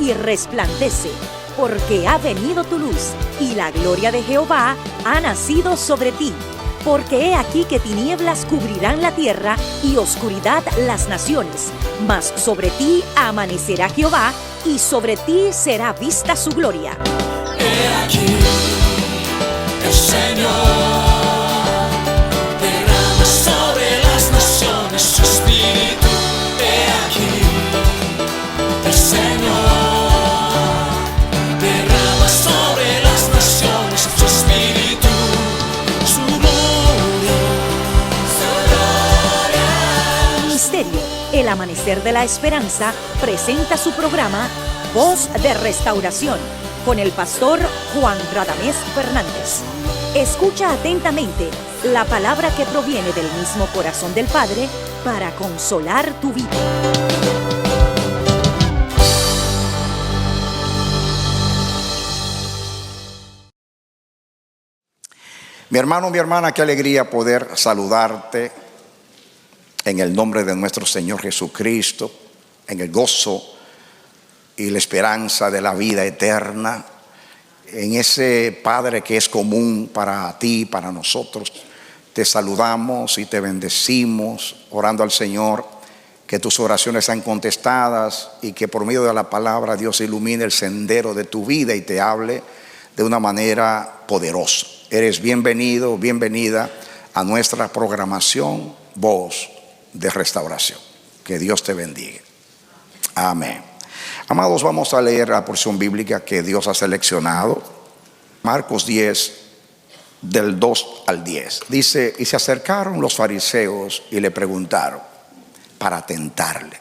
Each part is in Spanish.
y resplandece, porque ha venido tu luz, y la gloria de Jehová ha nacido sobre ti. Porque he aquí que tinieblas cubrirán la tierra y oscuridad las naciones, mas sobre ti amanecerá Jehová, y sobre ti será vista su gloria. He aquí, el Señor derrama sobre las naciones su espíritu. He aquí, el Señor derrama sobre las naciones su espíritu, su gloria, su gloria. Ministerio El Amanecer de la Esperanza presenta su programa Voz de Restauración con el pastor Juan Radamés Fernández. Escucha atentamente la palabra que proviene del mismo corazón del Padre para consolar tu vida. Mi hermano, mi hermana, qué alegría poder saludarte en el nombre de nuestro Señor Jesucristo, en el gozo y la esperanza de la vida eterna, en ese Padre que es común para ti y para nosotros. Te saludamos y te bendecimos, orando al Señor que tus oraciones sean contestadas y que por medio de la palabra Dios ilumine el sendero de tu vida y te hable de una manera poderosa. Eres bienvenido, bienvenida a nuestra programación Voz de Restauración. Que Dios te bendiga. Amén. Amados, vamos a leer la porción bíblica que Dios ha seleccionado. Marcos 10, del 2 al 10. Dice: y se acercaron los fariseos y le preguntaron para tentarle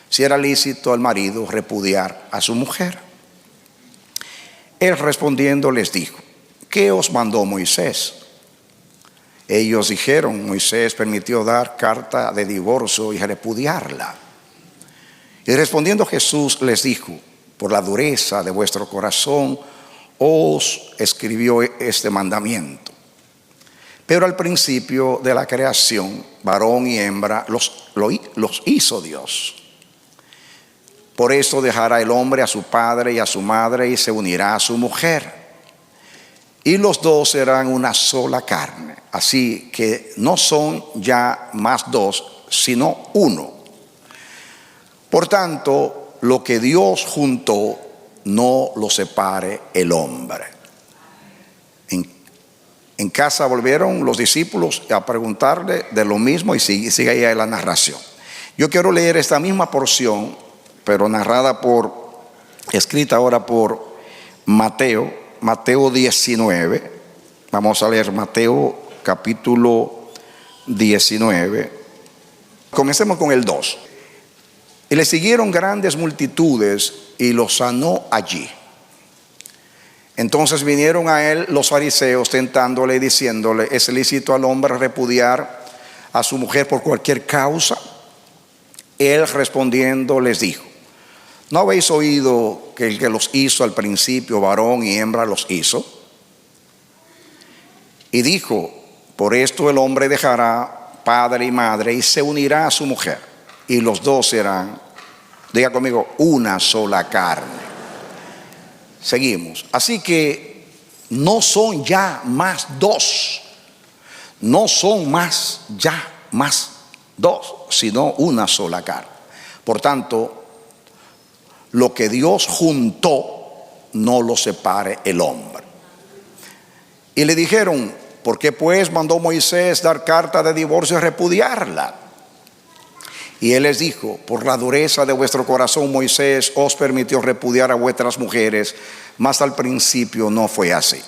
si era lícito al marido repudiar a su mujer. Él respondiendo les dijo: ¿qué os mandó Moisés? Ellos dijeron: Moisés permitió dar carta de divorcio y repudiarla. Y respondiendo Jesús les dijo: por la dureza de vuestro corazón os escribió este mandamiento. Pero al principio de la creación, varón y hembra los hizo Dios. Por eso dejará el hombre a su padre y a su madre y se unirá a su mujer, y los dos serán una sola carne. Así que no son ya más dos, sino uno. Por tanto, lo que Dios juntó, no lo separe el hombre. En casa volvieron los discípulos a preguntarle de lo mismo y sigue ahí la narración. Yo quiero leer esta misma porción, pero narrada escrita ahora por Mateo 19. Vamos a leer Mateo capítulo 19. Comencemos con el 2. Y le siguieron grandes multitudes y lo sanó allí. Entonces vinieron a él los fariseos tentándole y diciéndole: ¿es lícito al hombre repudiar a su mujer por cualquier causa? Él respondiendo les dijo: ¿no habéis oído que el que los hizo al principio, varón y hembra los hizo? Y dijo: por esto el hombre dejará padre y madre y se unirá a su mujer, y los dos serán, diga conmigo, una sola carne. Seguimos. Así que no son ya más dos, no son más dos, sino una sola carne. Por tanto, lo que Dios juntó, no lo separe el hombre. Y le dijeron: ¿por qué pues mandó Moisés dar carta de divorcio y repudiarla? Y él les dijo: por la dureza de vuestro corazón Moisés os permitió repudiar a vuestras mujeres, mas al principio no fue así.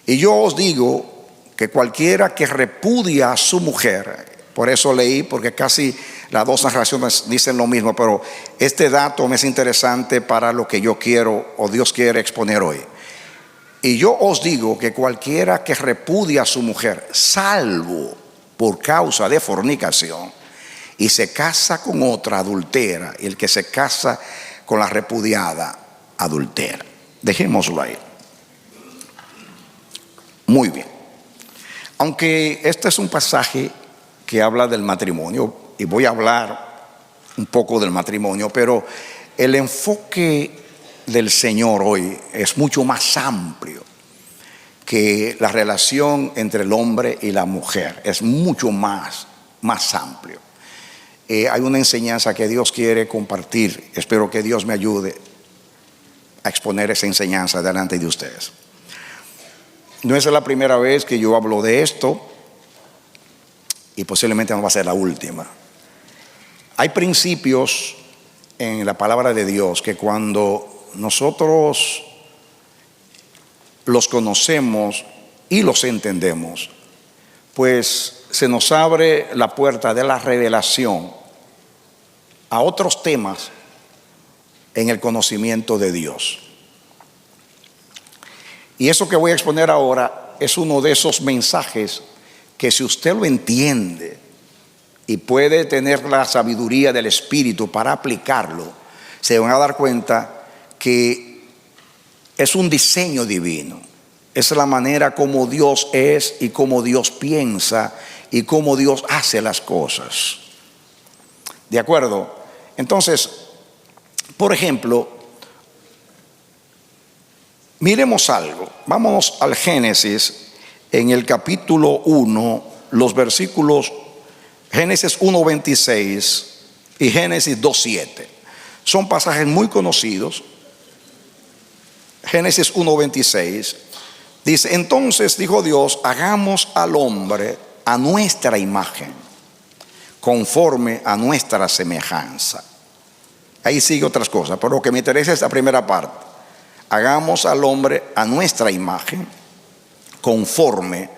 Y yo os digo que cualquiera que repudia a su mujer, por eso leí, porque casi las dos narraciones dicen lo mismo, pero este dato me es interesante para lo que yo quiero o Dios quiere exponer hoy. Y yo os digo que cualquiera que repudia a su mujer, salvo por causa de fornicación, y se casa con otra, adultera, y el que se casa con la repudiada, adultera. Dejémoslo ahí. Muy bien. Aunque este es un pasaje que habla del matrimonio, y voy a hablar un poco del matrimonio, pero el enfoque del Señor hoy es mucho más amplio que la relación entre el hombre y la mujer. Es mucho más amplio. Hay una enseñanza que Dios quiere compartir. Espero que Dios me ayude a exponer esa enseñanza delante de ustedes. No es la primera vez que yo hablo de esto y posiblemente no va a ser la última. Hay principios en la palabra de Dios que cuando nosotros los conocemos y los entendemos, pues se nos abre la puerta de la revelación a otros temas en el conocimiento de Dios. Y eso que voy a exponer ahora es uno de esos mensajes que, si usted lo entiende y puede tener la sabiduría del Espíritu para aplicarlo, se van a dar cuenta que es un diseño divino. Es la manera como Dios es y como Dios piensa y como Dios hace las cosas. ¿De acuerdo? Entonces, por ejemplo, miremos algo. Vámonos al Génesis, en el capítulo 1, los versículos Génesis 1:26 y Génesis 2:7. Son pasajes muy conocidos. Génesis 1:26 dice: entonces dijo Dios, hagamos al hombre a nuestra imagen, conforme a nuestra semejanza. Ahí sigue otras cosas, pero lo que me interesa es la primera parte. Hagamos al hombre a nuestra imagen, conforme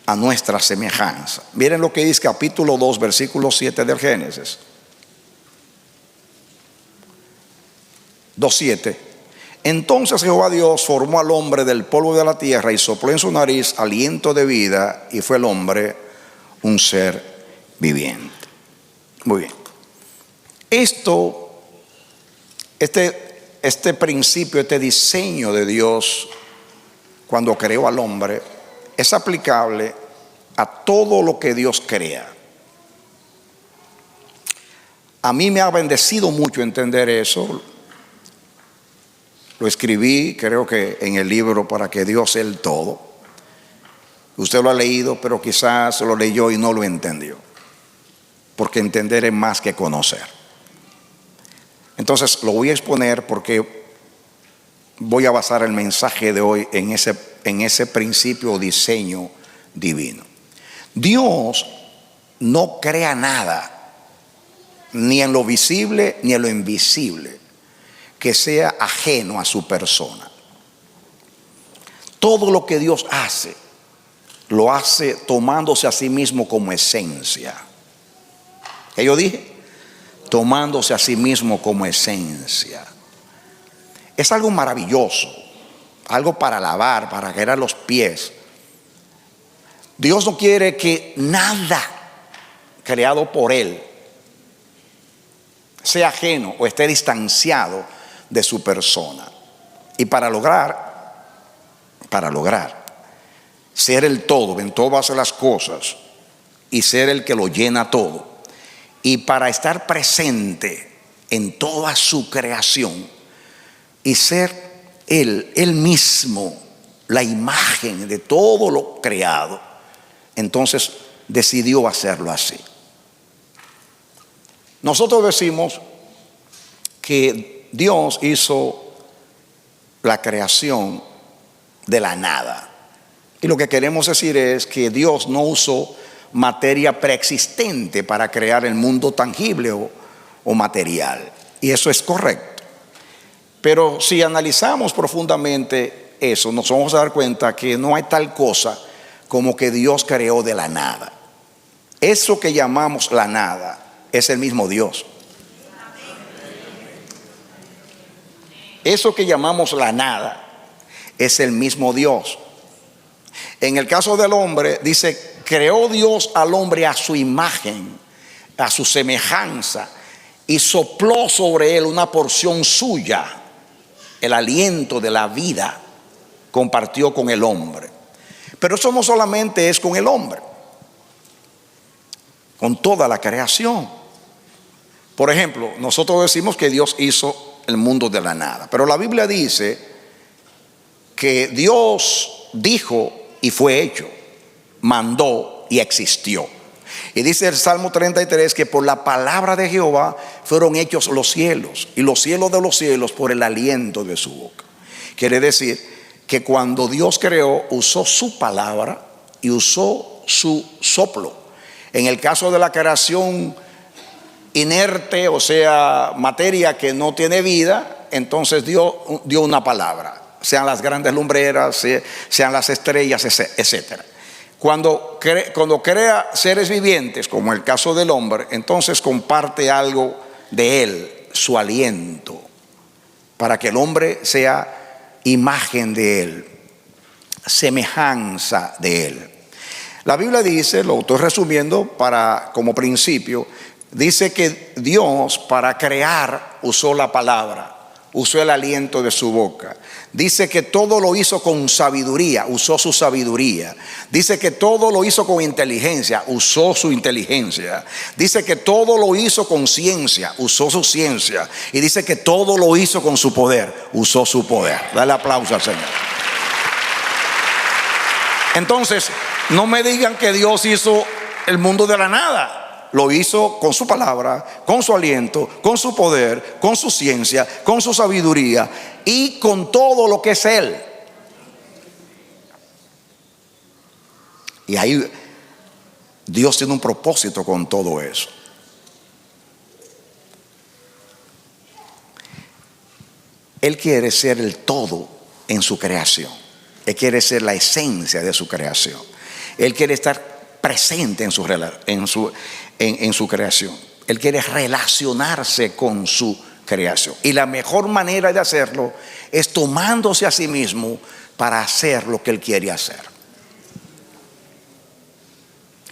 a nuestra semejanza. Miren lo que dice capítulo 2, versículo 7 del Génesis 2:7. Entonces Jehová Dios formó al hombre del polvo de la tierra y sopló en su nariz aliento de vida, y fue el hombre un ser viviente. Muy bien. Este principio, este diseño de Dios cuando creó al hombre, es aplicable a todo lo que Dios crea. A mí me ha bendecido mucho entender eso. Lo escribí, creo que en el libro Para que Dios sea el todo. Usted lo ha leído, pero quizás lo leyó y no lo entendió, porque entender es más que conocer. Entonces lo voy a exponer porque voy a basar el mensaje de hoy en ese principio o diseño divino. Dios no crea nada, ni en lo visible ni en lo invisible, que sea ajeno a su persona. Todo lo que Dios hace, lo hace tomándose a sí mismo como esencia. ¿Qué yo dije? Tomándose a sí mismo como esencia. Es algo maravilloso, algo para alabar, para caer a los pies. Dios no quiere que nada creado por Él sea ajeno o esté distanciado de su persona. Y para lograr ser el todo en todas las cosas y ser el que lo llena todo, y para estar presente en toda su creación y ser Él mismo la imagen de todo lo creado, entonces decidió hacerlo así. Nosotros decimos que Dios hizo la creación de la nada, y lo que queremos decir es que Dios no usó materia preexistente para crear el mundo tangible o material, y eso es correcto. Pero si analizamos profundamente eso, nos vamos a dar cuenta que no hay tal cosa como que Dios creó de la nada. Eso que llamamos la nada es el mismo Dios. Eso que llamamos la nada es el mismo Dios. En el caso del hombre, dice: creó Dios al hombre a su imagen, a su semejanza, y sopló sobre él una porción suya, el aliento de la vida, compartió con el hombre. Pero eso no solamente es con el hombre, con toda la creación. Por ejemplo, nosotros decimos que Dios hizo el mundo de la nada, pero la Biblia dice que Dios dijo y fue hecho, mandó y existió. Y dice el Salmo 33 que por la palabra de Jehová fueron hechos los cielos, y los cielos de los cielos por el aliento de su boca. Quiere decir que cuando Dios creó, usó su palabra y usó su soplo. En el caso de la creación inerte, o sea, materia que no tiene vida, entonces dio una palabra, sean las grandes lumbreras, sean las estrellas, etcétera. Cuando crea seres vivientes, como el caso del hombre, entonces comparte algo de él, su aliento, para que el hombre sea imagen de él, semejanza de él. La Biblia dice, lo estoy resumiendo como principio, dice que Dios para crear usó la palabra, usó el aliento de su boca. Dice que todo lo hizo con sabiduría, usó su sabiduría. Dice que todo lo hizo con inteligencia, usó su inteligencia. Dice que todo lo hizo con ciencia, usó su ciencia. Y dice que todo lo hizo con su poder, usó su poder. Dale aplauso al Señor. Entonces, no me digan que Dios hizo el mundo de la nada. Lo hizo con su palabra, con su aliento, con su poder, con su ciencia, con su sabiduría y con todo lo que es Él. Y ahí Dios tiene un propósito con todo eso. Él quiere ser el todo en su creación. Él quiere ser la esencia de su creación. Él quiere estar presente en su creación. Él quiere relacionarse con su creación. Y la mejor manera de hacerlo es tomándose a sí mismo para hacer lo que Él quiere hacer.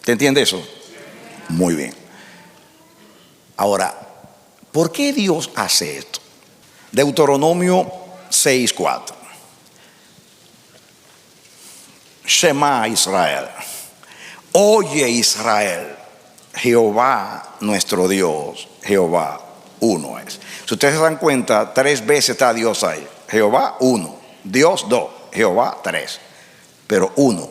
¿Te entiende eso? Muy bien. Ahora, ¿por qué Dios hace esto? Deuteronomio 6:4. Shema Israel. Oye Israel, Jehová nuestro Dios, Jehová uno es. Si ustedes se dan cuenta, 3 veces está Dios ahí. Jehová 1, Dios 2, Jehová 3, pero 1.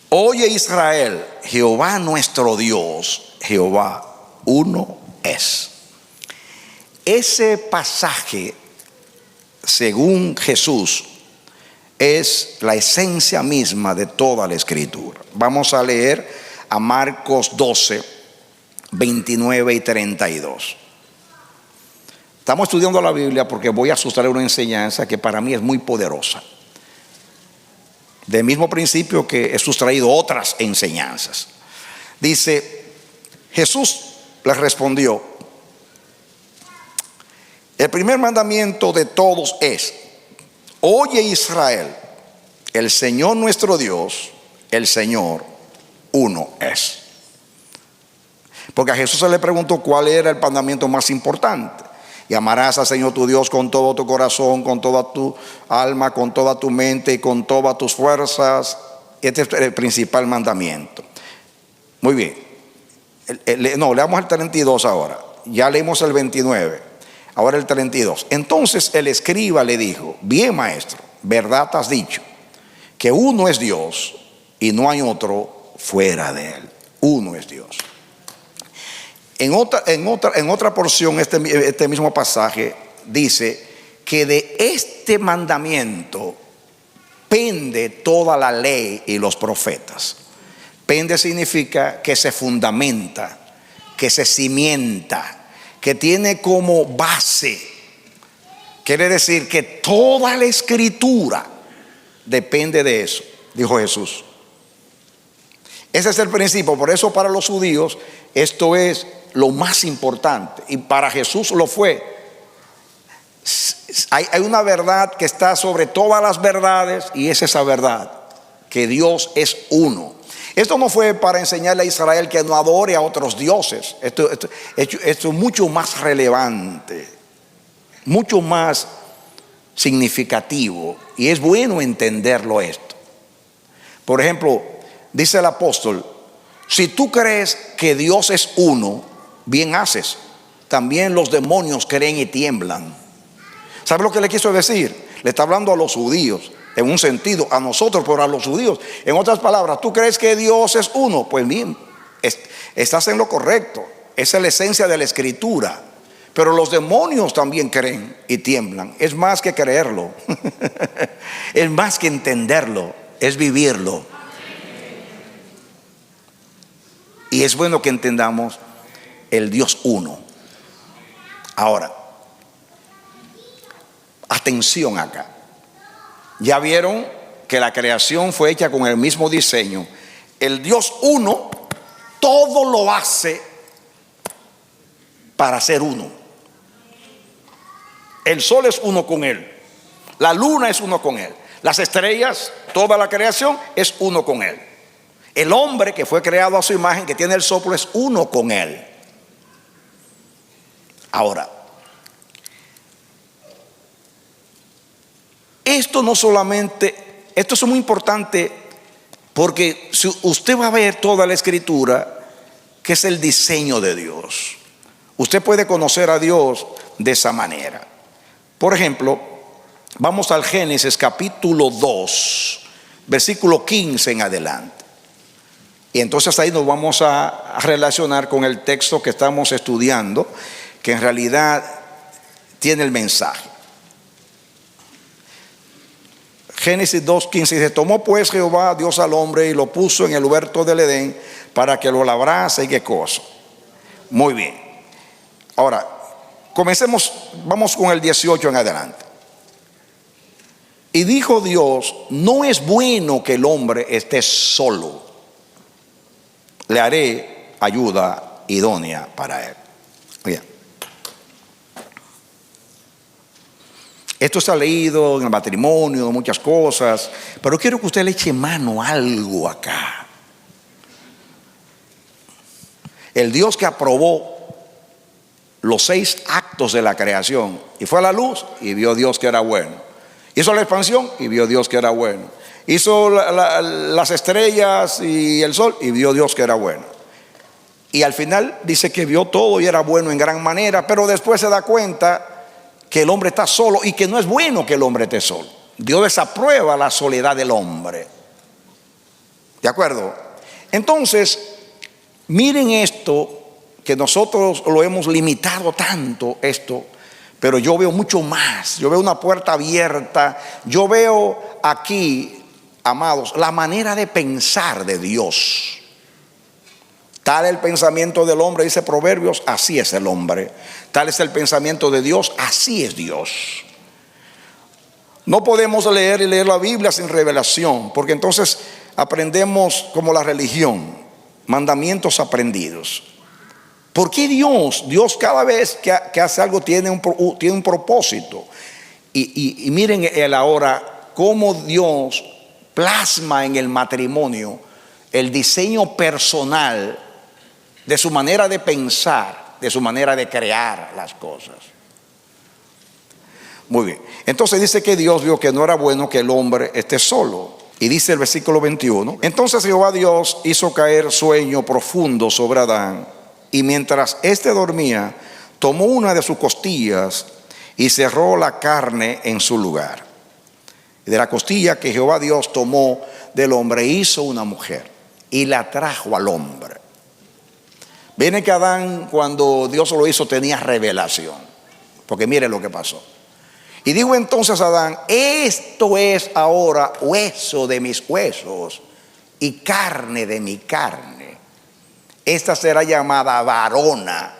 Oye Israel, Jehová nuestro Dios, Jehová uno es. Ese pasaje, según Jesús, es la esencia misma de toda la escritura. Vamos a leer a Marcos 12, 29 y 32. Estamos estudiando la Biblia porque voy a sustraer una enseñanza que para mí es muy poderosa. Del mismo principio que he sustraído otras enseñanzas. Dice, Jesús les respondió: el primer mandamiento de todos es: oye Israel, el Señor nuestro Dios, el Señor uno es. Porque a Jesús se le preguntó cuál era el mandamiento más importante. Y amarás al Señor tu Dios con todo tu corazón, con toda tu alma, con toda tu mente y con todas tus fuerzas. Este es el principal mandamiento. Muy bien. Leamos el 32 ahora. Ya leímos el 29. Ahora el 32. Entonces el escriba le dijo: bien, maestro, verdad has dicho, que uno es Dios y no hay otro fuera de él. Uno es Dios. En otra porción, este mismo pasaje dice que de este mandamiento pende toda la ley y los profetas. Pende significa que se fundamenta, que se cimienta, que tiene como base. Quiere decir que toda la escritura depende de eso, dijo Jesús. Ese es el principio. Por eso para los judíos esto es lo más importante, y para Jesús lo fue. Hay una verdad que está sobre todas las verdades, y es esa verdad, que Dios es uno. Esto no fue para enseñarle a Israel que no adore a otros dioses. Esto es mucho más relevante, mucho más significativo, y es bueno entenderlo esto. Por ejemplo, dice el apóstol: si tú crees que Dios es uno, bien haces. También los demonios creen y tiemblan. ¿Sabe lo que le quiso decir? Le está hablando a los judíos, en un sentido, a nosotros, pero a los judíos. En otras palabras, ¿tú crees que Dios es uno? Pues bien, estás en lo correcto. Esa es la esencia de la Escritura. Pero los demonios también creen y tiemblan. Es más que creerlo. Es más que entenderlo. Es vivirlo. Y es bueno que entendamos el Dios uno. Ahora, atención acá. Ya vieron que la creación fue hecha con el mismo diseño. El Dios uno todo lo hace para ser uno. El sol es uno con él. La luna es uno con él. Las estrellas, toda la creación es uno con él. El hombre que fue creado a su imagen, que tiene el soplo, es uno con él. Ahora, esto no solamente, esto es muy importante porque si usted va a ver toda la Escritura, que es el diseño de Dios. Usted puede conocer a Dios de esa manera. Por ejemplo, vamos al Génesis capítulo 2, versículo 15 en adelante. Y entonces ahí nos vamos a relacionar con el texto que estamos estudiando, que en realidad tiene el mensaje. Génesis 2:15 dice: tomó pues Jehová Dios al hombre y lo puso en el huerto del Edén para que lo labrase y qué cosa. Muy bien. Ahora, comencemos, vamos con el 18 en adelante. Y dijo Dios: no es bueno que el hombre esté solo. Le haré ayuda idónea para él. Bien. Esto está leído en el matrimonio, muchas cosas, pero quiero que usted le eche mano a algo acá. El Dios que aprobó los 6 actos de la creación, y fue a la luz y vio Dios que era bueno. Hizo la expansión y vio Dios que era bueno. Hizo las estrellas y el sol y vio Dios que era bueno. Y al final dice que vio todo y era bueno en gran manera, pero después se da cuenta que el hombre está solo y que no es bueno que el hombre esté solo. Dios desaprueba la soledad del hombre. ¿De acuerdo? Entonces, miren esto, que nosotros lo hemos limitado tanto esto, pero yo veo mucho más. Yo veo una puerta abierta. Yo veo aquí, amados, la manera de pensar de Dios. Tal es el pensamiento del hombre, dice Proverbios, así es el hombre. Tal es el pensamiento de Dios, así es Dios. No podemos leer y leer la Biblia sin revelación, porque entonces aprendemos como la religión, mandamientos aprendidos. ¿Por qué Dios cada vez que hace algo tiene un propósito? Y miren el ahora, cómo Dios plasma en el matrimonio el diseño personal de su manera de pensar, de su manera de crear las cosas. Muy bien. Entonces dice que Dios vio que no era bueno que el hombre esté solo. Y dice el versículo 21: entonces Jehová Dios hizo caer sueño profundo sobre Adán, y mientras éste dormía, tomó una de sus costillas y cerró la carne en su lugar. Y de la costilla que Jehová Dios tomó del hombre hizo una mujer y la trajo al hombre. Viene que Adán, cuando Dios lo hizo, tenía revelación, porque mire lo que pasó. Y dijo entonces Adán: esto es ahora hueso de mis huesos y carne de mi carne. Esta será llamada varona,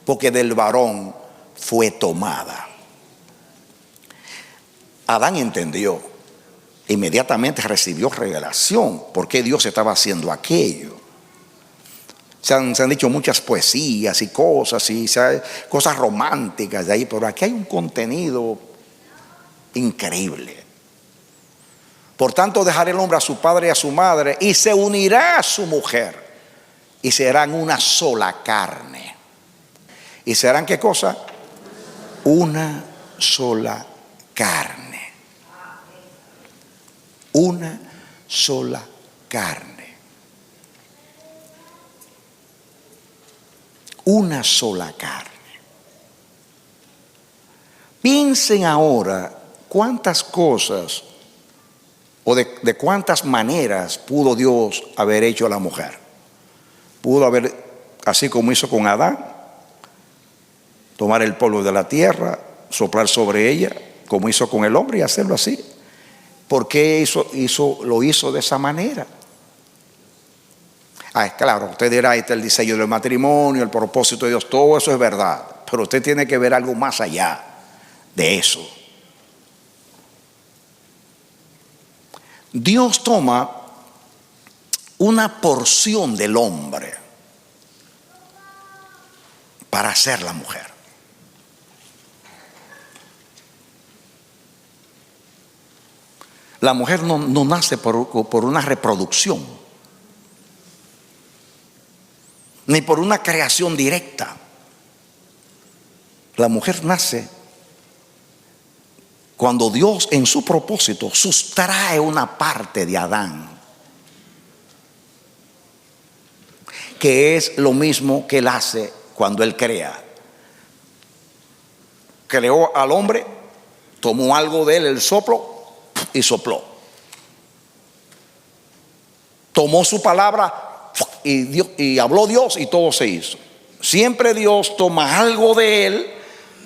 porque del varón fue tomada. Adán entendió, inmediatamente recibió revelación por qué Dios estaba haciendo aquello. Se han dicho muchas poesías y cosas, cosas románticas de ahí, pero aquí hay un contenido increíble. Por tanto, dejará el hombre a su padre y a su madre y se unirá a su mujer, y serán una sola carne. ¿Y serán qué cosa? Una sola carne. Una sola carne. una sola carne. Piensen ahora cuántas cosas o de cuántas maneras pudo Dios haber hecho a la mujer. Pudo haber, así como hizo con Adán, tomar el polvo de la tierra, soplar sobre ella, como hizo con el hombre, y hacerlo así. ¿Por qué lo hizo de esa manera? Claro, usted dirá, este es el diseño del matrimonio, el propósito de Dios, todo eso es verdad, pero usted tiene que ver algo más allá de eso. Dios toma una porción del hombre para hacer la mujer. La mujer no nace por una reproducción, ni por una creación directa. La mujer nace cuando Dios en su propósito sustrae una parte de Adán, que es lo mismo que él hace cuando él crea. Creó al hombre, tomó algo de él, el soplo, y sopló. Tomó su palabra y habló Dios, y todo se hizo. Siempre Dios toma algo de él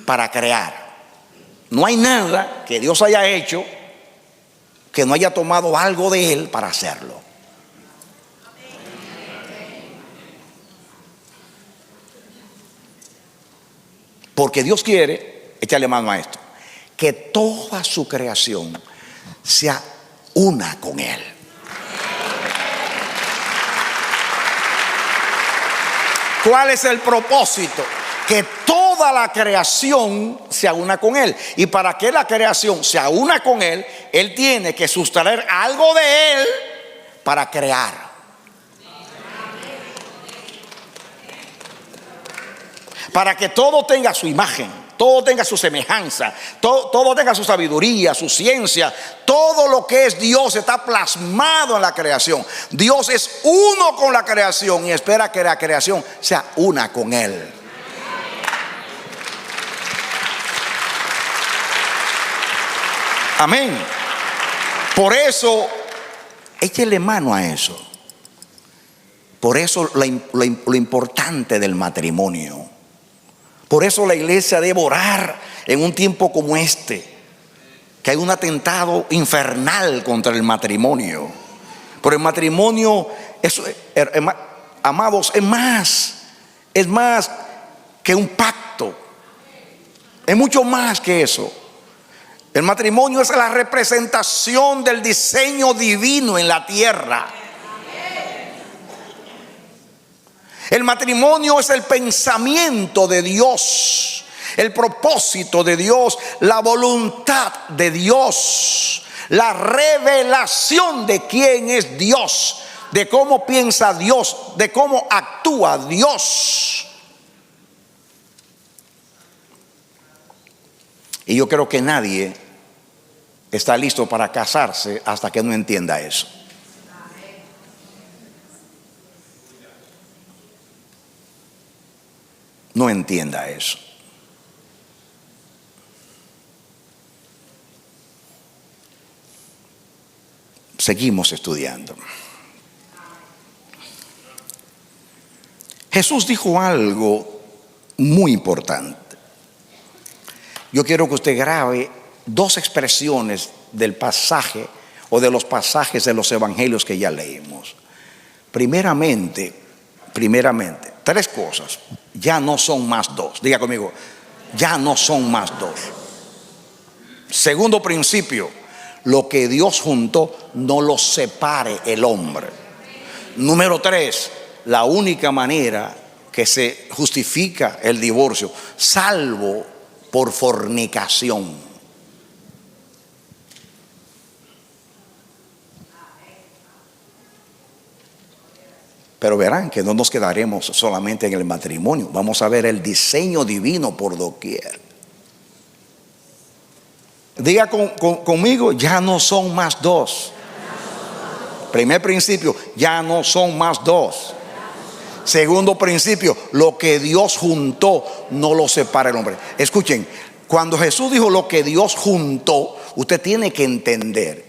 para crear. No hay nada que Dios haya hecho que no haya tomado algo de él para hacerlo. Porque Dios quiere, échale mano a esto, que toda su creación sea una con él. ¿Cuál es el propósito? Que toda la creación sea una con él. Y para que la creación sea una con él, él tiene que sustraer algo de él para crear. Para que todo tenga su imagen, todo tenga su semejanza, todo tenga su sabiduría, su ciencia. Todo lo que es Dios está plasmado en la creación. Dios es uno con la creación y espera que la creación sea una con él. Amén. Por eso, échele mano a eso. Por eso lo importante del matrimonio. Por eso la iglesia debe orar en un tiempo como este, que hay un atentado infernal contra el matrimonio. Pero el matrimonio, amados, es más que un pacto. Es mucho más que eso. El matrimonio es la representación del diseño divino en la tierra. El matrimonio es el pensamiento de Dios, el propósito de Dios, la voluntad de Dios, la revelación de quién es Dios, de cómo piensa Dios, de cómo actúa Dios. Y yo creo que nadie está listo para casarse hasta que no entienda eso. No entienda eso. Seguimos estudiando. Jesús dijo algo muy importante. Yo quiero que usted grabe dos expresiones del pasaje o de los pasajes de los evangelios que ya leímos. Primeramente, tres cosas. Ya no son más dos. Diga conmigo, ya no son más dos. Segundo principio, lo que Dios juntó no lo separe el hombre. Número 3, la única manera que se justifica el divorcio, salvo por fornicación. Pero verán que no nos quedaremos solamente en el matrimonio. Vamos a ver el diseño divino por doquier. Diga conmigo, ya no son más dos. Primer principio, ya no son más dos. Segundo principio, lo que Dios juntó, no lo separa el hombre. Escuchen, cuando Jesús dijo lo que Dios juntó, usted tiene que entender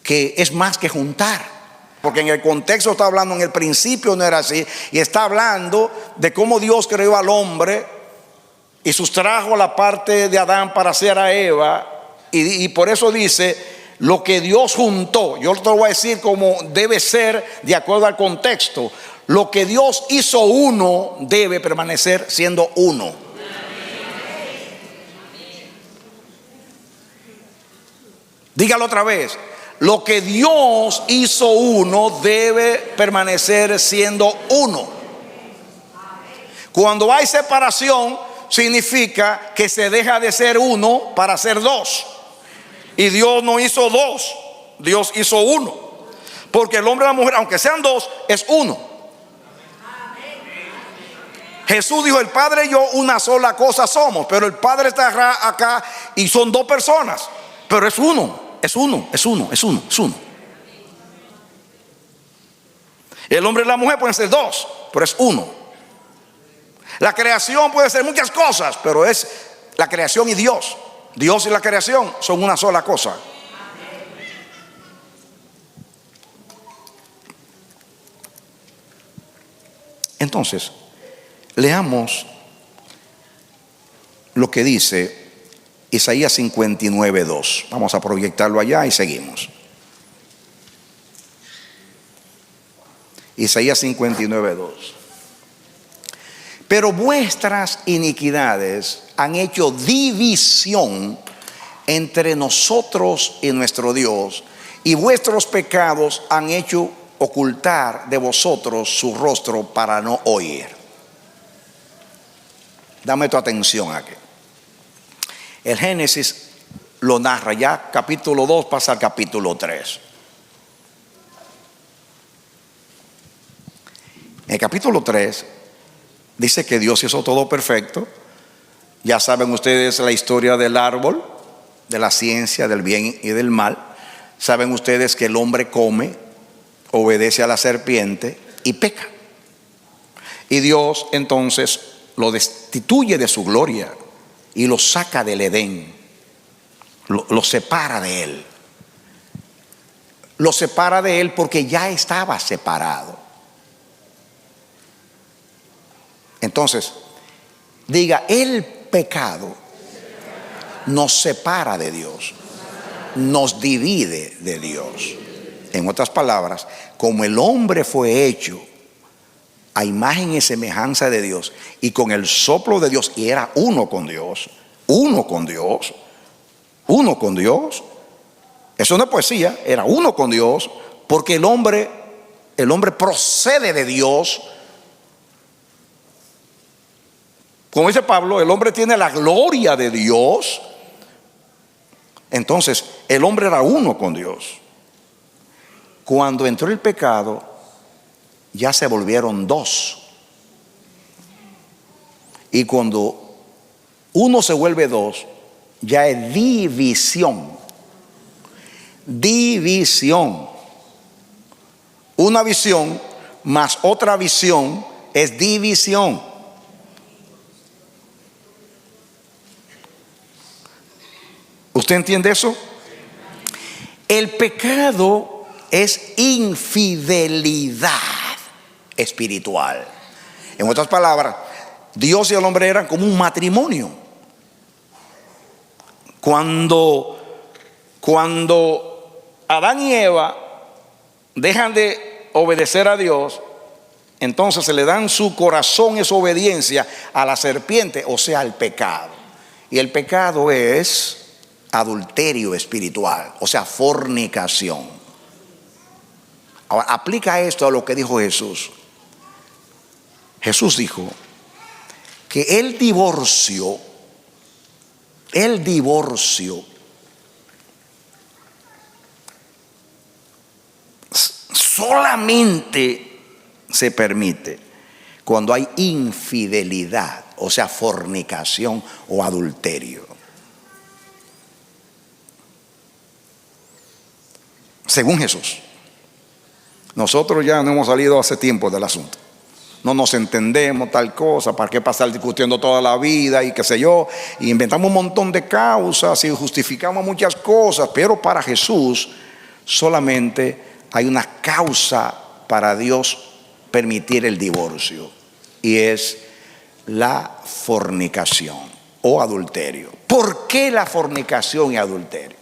que es más que juntar. Porque en el contexto está hablando, en el principio no era así. Y está hablando de cómo Dios creó al hombre y sustrajo la parte de Adán para hacer a Eva. Y por eso dice, lo que Dios juntó. Yo te lo voy a decir como debe ser de acuerdo al contexto. Lo que Dios hizo uno debe permanecer siendo uno. Dígalo otra vez. Lo que Dios hizo uno debe permanecer siendo uno. Cuando hay separación, significa que se deja de ser uno para ser dos. Y Dios no hizo dos, Dios hizo uno. Porque el hombre y la mujer, aunque sean dos, es uno. Jesús dijo, el Padre y yo una sola cosa somos. Pero el Padre está acá y son dos personas. Pero es uno. Es uno. El hombre y la mujer pueden ser dos, pero es uno. La creación puede ser muchas cosas, pero es la creación y Dios. Dios y la creación son una sola cosa. Entonces, leamos lo que dice Isaías 59:2. Vamos a proyectarlo allá y seguimos. Isaías 59:2. Pero vuestras iniquidades han hecho división entre nosotros y nuestro Dios, y vuestros pecados han hecho ocultar de vosotros su rostro para no oír. Dame tu atención aquí. El Génesis lo narra ya, capítulo 2 pasa al capítulo 3. En el capítulo 3 dice que Dios hizo todo perfecto. Ya saben ustedes la historia del árbol, de la ciencia del bien y del mal. Saben ustedes que el hombre come, obedece a la serpiente y peca. Y Dios entonces lo destituye de su gloria y lo saca del Edén, lo separa de él. Lo separa de él porque ya estaba separado. Entonces, diga, el pecado nos separa de Dios, nos divide de Dios. En otras palabras, como el hombre fue hecho a imagen y semejanza de Dios, y con el soplo de Dios, y era uno con Dios. Eso no es poesía, era uno con Dios, porque el hombre procede de Dios. Como dice Pablo, el hombre tiene la gloria de Dios. Entonces, el hombre era uno con Dios. Cuando entró el pecado, ya se volvieron dos. Y cuando uno se vuelve dos, ya es división. Una visión más otra visión es división. ¿Usted entiende eso? El pecado es infidelidad espiritual. En otras palabras, Dios y el hombre eran como un matrimonio. Cuando Adán y Eva dejan de obedecer a Dios, entonces se le dan su corazón y su obediencia a la serpiente, o sea, al pecado. Y el pecado es adulterio espiritual, o sea, fornicación. Ahora, aplica esto a lo que dijo Jesús. Jesús dijo que el divorcio solamente se permite cuando hay infidelidad, o sea, fornicación o adulterio. Según Jesús. Nosotros ya no hemos salido hace tiempo del asunto. no nos entendemos, tal cosa, ¿para qué pasar discutiendo toda la vida y qué sé yo? Y inventamos un montón de causas y justificamos muchas cosas, pero para Jesús solamente hay una causa para Dios permitir el divorcio, y es la fornicación o adulterio. ¿Por qué la fornicación y adulterio?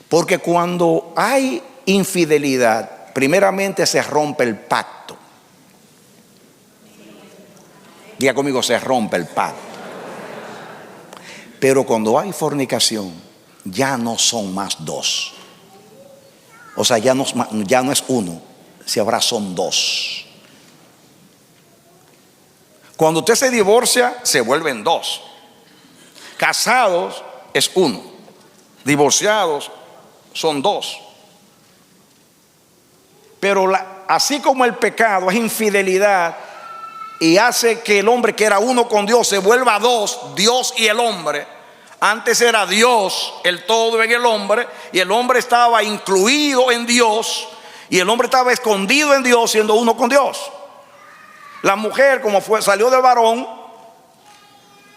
Porque cuando hay infidelidad, primeramente se rompe el pacto. Diga conmigo, se rompe el pacto. Pero cuando hay fornicación, ya no son más dos. O sea, ya no es uno, si ahora son dos. Cuando usted se divorcia, se vuelven dos. Casados es uno. Divorciados son dos. Pero así como el pecado es infidelidad y hace que el hombre que era uno con Dios se vuelva dos, Dios y el hombre. Antes era Dios el todo en el hombre, y el hombre estaba incluido en Dios, y el hombre estaba escondido en Dios, siendo uno con Dios. La mujer, como salió del varón,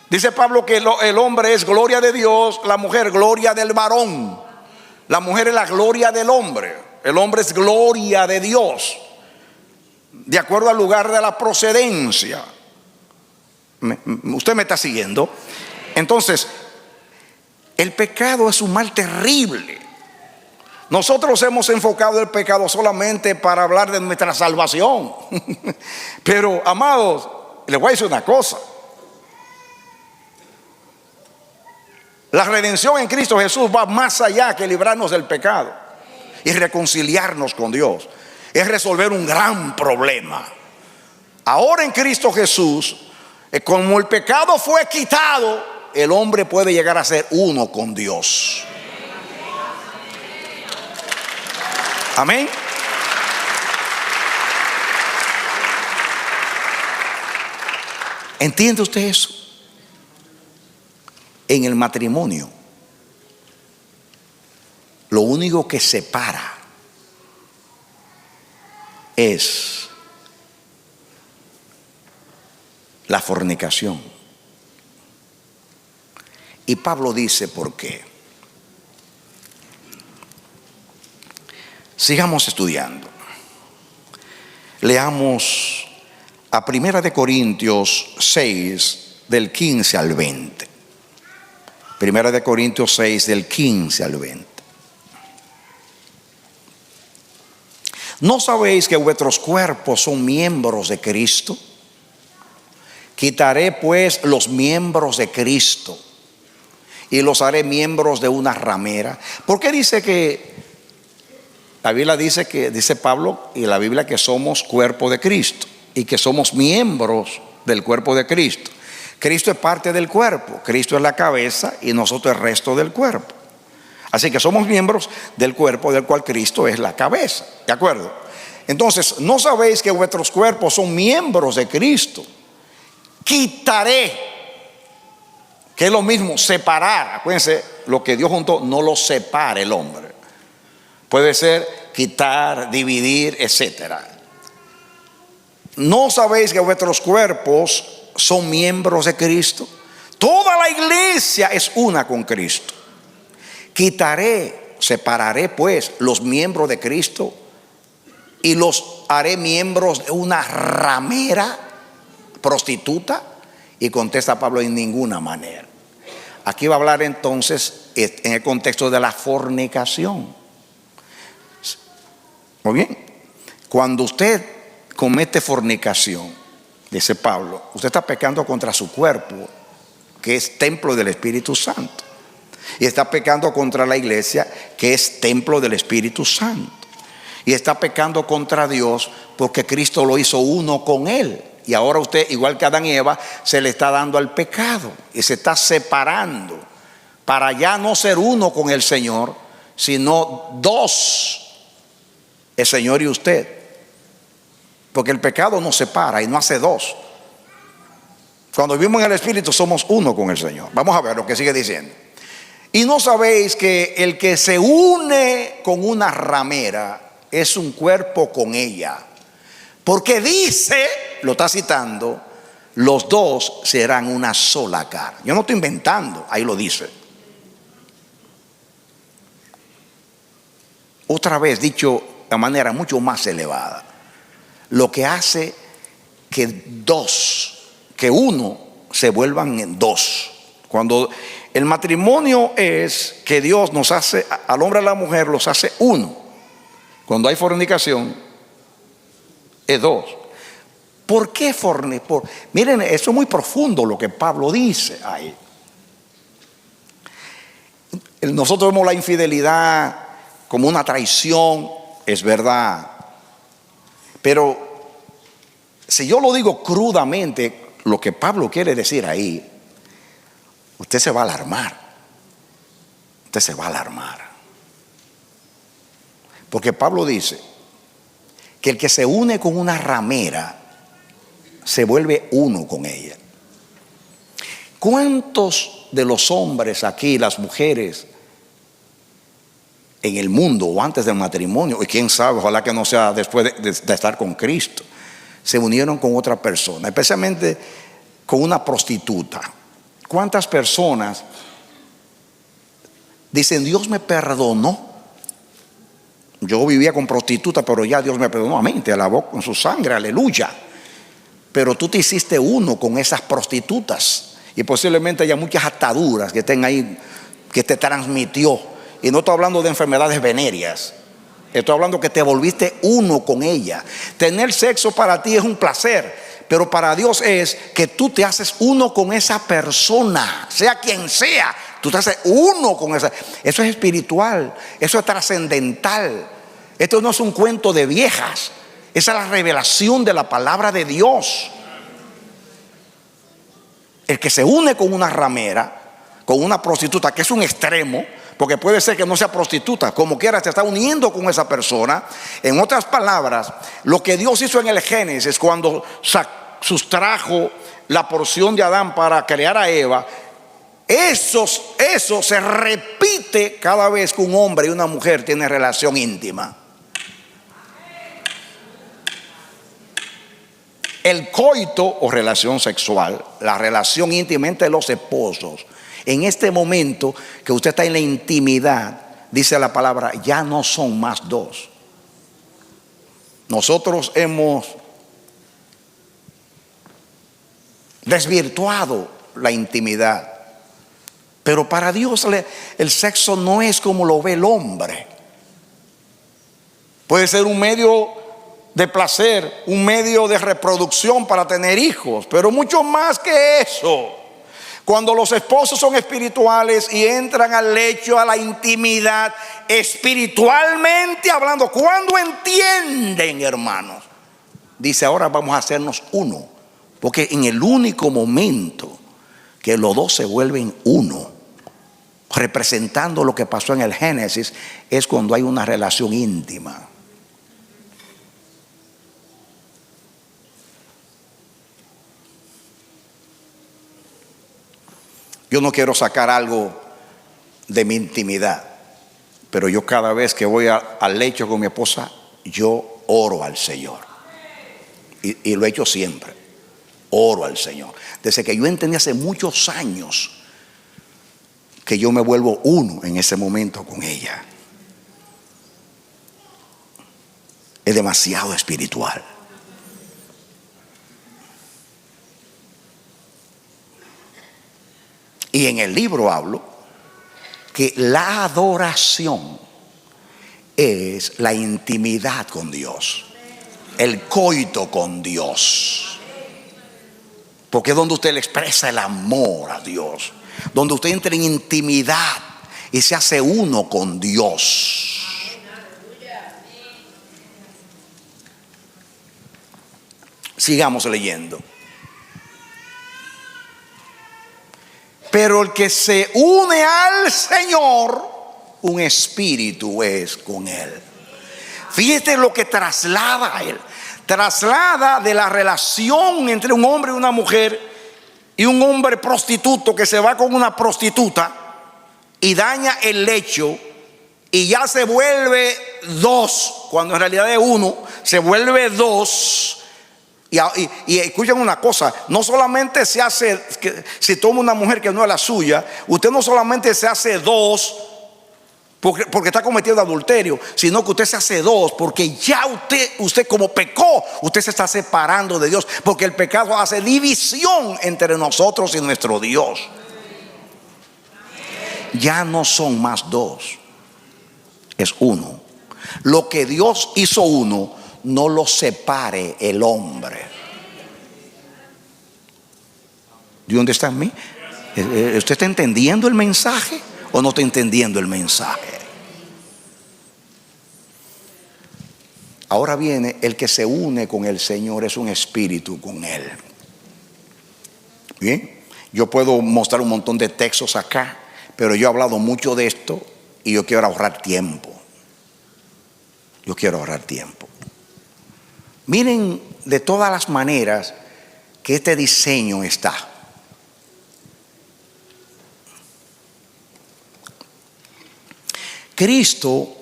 dice Pablo que el hombre es gloria de Dios, la mujer gloria del varón. La mujer es la gloria del hombre, el hombre es gloria de Dios, de acuerdo al lugar de la procedencia. ¿Usted me está siguiendo? Entonces, el pecado es un mal terrible. Nosotros hemos enfocado el pecado solamente para hablar de nuestra salvación. Pero, amados, les voy a decir una cosa. La redención en Cristo Jesús va más allá que librarnos del pecado y reconciliarnos con Dios. Es resolver un gran problema. Ahora en Cristo Jesús, como el pecado fue quitado, el hombre puede llegar a ser uno con Dios. Amén. ¿Entiende usted eso? En el matrimonio, lo único que separa es la fornicación. Y Pablo dice por qué. Sigamos estudiando. Leamos a 1 de Corintios 6, del 15 al 20. 1 de Corintios 6, del 15 al 20. ¿No sabéis que vuestros cuerpos son miembros de Cristo? Quitaré pues los miembros de Cristo y los haré miembros de una ramera. ¿Por qué dice que la Biblia dice Pablo y la Biblia que somos cuerpo de Cristo y que somos miembros del cuerpo de Cristo? Cristo es parte del cuerpo, Cristo es la cabeza y nosotros el resto del cuerpo. Así que somos miembros del cuerpo del cual Cristo es la cabeza, ¿de acuerdo? Entonces, ¿no sabéis que vuestros cuerpos son miembros de Cristo? Quitaré, que es lo mismo, separar. Acuérdense, lo que Dios juntó no lo separa el hombre. Puede ser quitar, dividir, etcétera. ¿No sabéis que vuestros cuerpos son miembros de Cristo? Toda la iglesia es una con Cristo. Quitaré, separaré pues los miembros de Cristo y los haré miembros de una ramera, prostituta. Y contesta Pablo: en ninguna manera. Aquí va a hablar entonces en el contexto de la fornicación. Muy bien, cuando usted comete fornicación, dice Pablo, usted está pecando contra su cuerpo, que es templo del Espíritu Santo, y está pecando contra la iglesia, que es templo del Espíritu Santo, y está pecando contra Dios porque Cristo lo hizo uno con él. Y ahora usted, igual que Adán y Eva, se le está dando al pecado y se está separando para ya no ser uno con el Señor, sino dos, el Señor y usted. Porque el pecado nos separa y no hace dos. Cuando vivimos en el Espíritu somos uno con el Señor. Vamos a ver lo que sigue diciendo. Y no sabéis que el que se une con una ramera es un cuerpo con ella. Porque dice, lo está citando, los dos serán una sola carne. Yo no estoy inventando, ahí lo dice. Otra vez, dicho de manera mucho más elevada, lo que hace que uno se vuelvan en dos. Cuando el matrimonio es que Dios nos hace, al hombre y a la mujer los hace uno. Cuando hay fornicación, es dos. ¿Por qué Miren, eso es muy profundo lo que Pablo dice ahí. Nosotros vemos la infidelidad como una traición, es verdad. Pero si yo lo digo crudamente, lo que Pablo quiere decir ahí, usted se va a alarmar. Usted se va a alarmar. Porque Pablo dice que el que se une con una ramera se vuelve uno con ella. ¿Cuántos de los hombres aquí, las mujeres en el mundo o antes del matrimonio, y quién sabe, ojalá que no sea después de estar con Cristo, se unieron con otra persona, especialmente con una prostituta? ¿Cuántas personas dicen, Dios me perdonó? Yo vivía con prostituta, pero ya Dios me perdonó. Amén, te lavó con su sangre, aleluya. Pero tú te hiciste uno con esas prostitutas, y posiblemente haya muchas ataduras que estén ahí, que te transmitió. Y no estoy hablando de enfermedades venéreas, estoy hablando que te volviste uno con ella. Tener sexo para ti es un placer, pero para Dios es que tú te haces uno con esa persona, sea quien sea. Tú te haces uno con esa. Eso es espiritual, eso es trascendental. Esto no es un cuento de viejas. Esa es la revelación de la palabra de Dios. El que se une con una ramera, con una prostituta, que es un extremo, porque puede ser que no sea prostituta, como quiera se está uniendo con esa persona. En otras palabras, lo que Dios hizo en el Génesis cuando sustrajo la porción de Adán para crear a Eva, eso se repite cada vez que un hombre y una mujer tienen relación íntima. El coito o relación sexual, la relación íntima entre los esposos, en este momento que usted está en la intimidad, dice la palabra, ya no son más dos. Nosotros hemos desvirtuado la intimidad, pero para Dios el sexo no es como lo ve el hombre. Puede ser un medio de placer, un medio de reproducción para tener hijos, pero mucho más que eso. Cuando los esposos son espirituales y entran al lecho, a la intimidad, espiritualmente hablando, cuando entienden, hermanos, dice, ahora vamos a hacernos uno. Porque en el único momento que los dos se vuelven uno, representando lo que pasó en el Génesis, es cuando hay una relación íntima. Yo no quiero sacar algo de mi intimidad, pero yo cada vez que voy al lecho con mi esposa, yo oro al Señor. Y lo he hecho siempre. Oro al Señor. Desde que yo entendí hace muchos años que yo me vuelvo uno en ese momento con ella. Es demasiado espiritual. Y en el libro hablo que la adoración es la intimidad con Dios, el coito con Dios, porque es donde usted le expresa el amor a Dios, donde usted entra en intimidad y se hace uno con Dios. Sigamos leyendo. Pero el que se une al Señor, un espíritu es con Él. Fíjate lo que traslada a Él. Traslada de la relación entre un hombre y una mujer, y un hombre prostituto que se va con una prostituta y daña el lecho, y ya se vuelve dos, cuando en realidad es uno, se vuelve dos. Y escuchen una cosa, no solamente se hace, si toma una mujer que no es la suya, usted no solamente se hace dos porque está cometiendo adulterio, sino que usted se hace dos porque ya usted como pecó, usted se está separando de Dios, porque el pecado hace división entre nosotros y nuestro Dios. Ya no son más dos, es uno. Lo que Dios hizo uno, no lo separe el hombre. ¿De dónde está en mí? ¿Usted está entendiendo el mensaje o no está entendiendo el mensaje? Ahora viene, el que se une con el Señor es un espíritu con Él. Bien, yo puedo mostrar un montón de textos acá, pero yo he hablado mucho de esto y yo quiero ahorrar tiempo. Yo quiero ahorrar tiempo. Miren de todas las maneras que este diseño está. Cristo,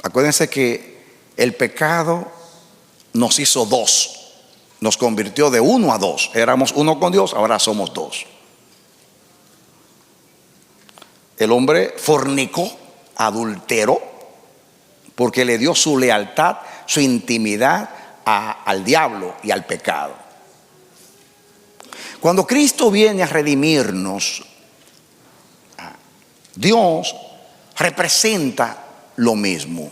acuérdense que el pecado nos hizo dos, nos convirtió de uno a dos. Éramos uno con Dios, ahora somos dos. El hombre fornicó, adulteró, porque le dio su lealtad, su intimidad al diablo y al pecado. Cuando Cristo viene a redimirnos, Dios representa lo mismo.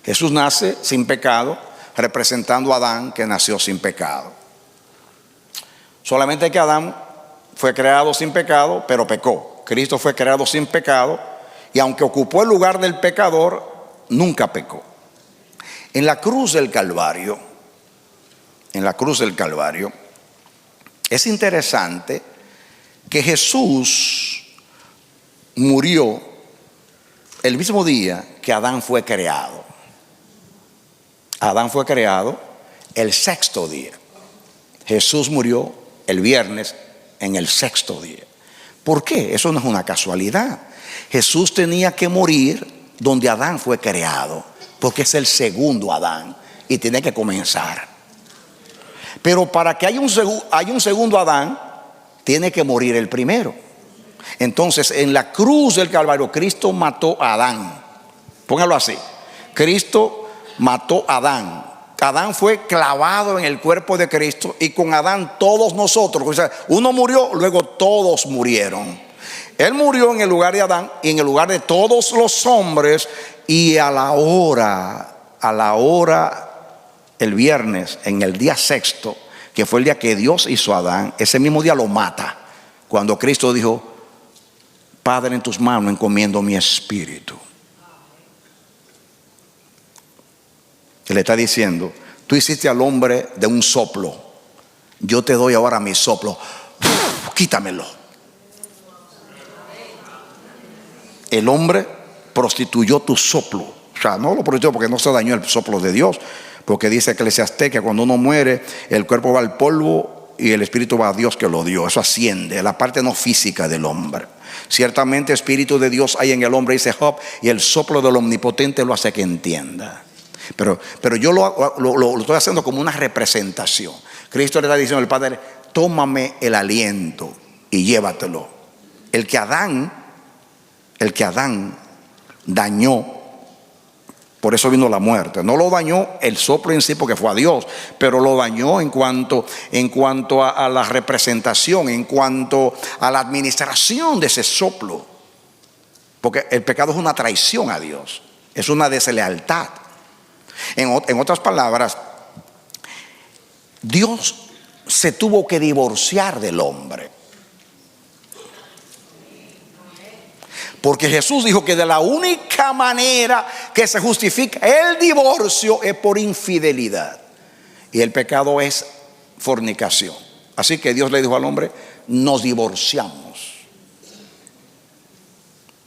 Jesús nace sin pecado, representando a Adán, que nació sin pecado. Solamente que Adán fue creado sin pecado, pero pecó. Cristo fue creado sin pecado, y aunque ocupó el lugar del pecador, nunca pecó. En la cruz del Calvario, es interesante que Jesús murió el mismo día que Adán fue creado. Adán fue creado el sexto día. Jesús murió el viernes en el sexto día. ¿Por qué? Eso no es una casualidad. Jesús tenía que morir donde Adán fue creado, porque es el segundo Adán y tiene que comenzar. Pero para que haya un segundo Adán, tiene que morir el primero. Entonces, en la cruz del Calvario, Cristo mató a Adán. Póngalo así: Cristo mató a Adán. Adán fue clavado en el cuerpo de Cristo, y con Adán todos nosotros. O sea, uno murió, luego todos murieron. Él murió en el lugar de Adán y en el lugar de todos los hombres. Y a la hora, el viernes, en el día sexto, que fue el día que Dios hizo a Adán, ese mismo día lo mata. Cuando Cristo dijo: Padre, en tus manos encomiendo mi espíritu. Él le está diciendo: tú hiciste al hombre de un soplo, yo te doy ahora mi soplo, quítamelo. El hombre prostituyó tu soplo. O sea, no lo prostituyó porque no se dañó el soplo de Dios, porque dice Eclesiastés que cuando uno muere, el cuerpo va al polvo y el espíritu va a Dios que lo dio. Eso asciende, la parte no física del hombre. Ciertamente espíritu de Dios hay en el hombre, dice Job, y el soplo del omnipotente lo hace que entienda. Pero yo lo estoy haciendo como una representación. Cristo le está diciendo al Padre: tómame el aliento y llévatelo. El que Adán dañó, por eso vino la muerte. No lo dañó el soplo en sí, porque fue a Dios, pero lo dañó en cuanto a la representación, en cuanto a la administración de ese soplo. Porque el pecado es una traición a Dios, es una deslealtad. En otras palabras, Dios se tuvo que divorciar del hombre. Porque Jesús dijo que de la única manera que se justifica el divorcio es por infidelidad. Y el pecado es fornicación. Así que Dios le dijo al hombre: nos divorciamos.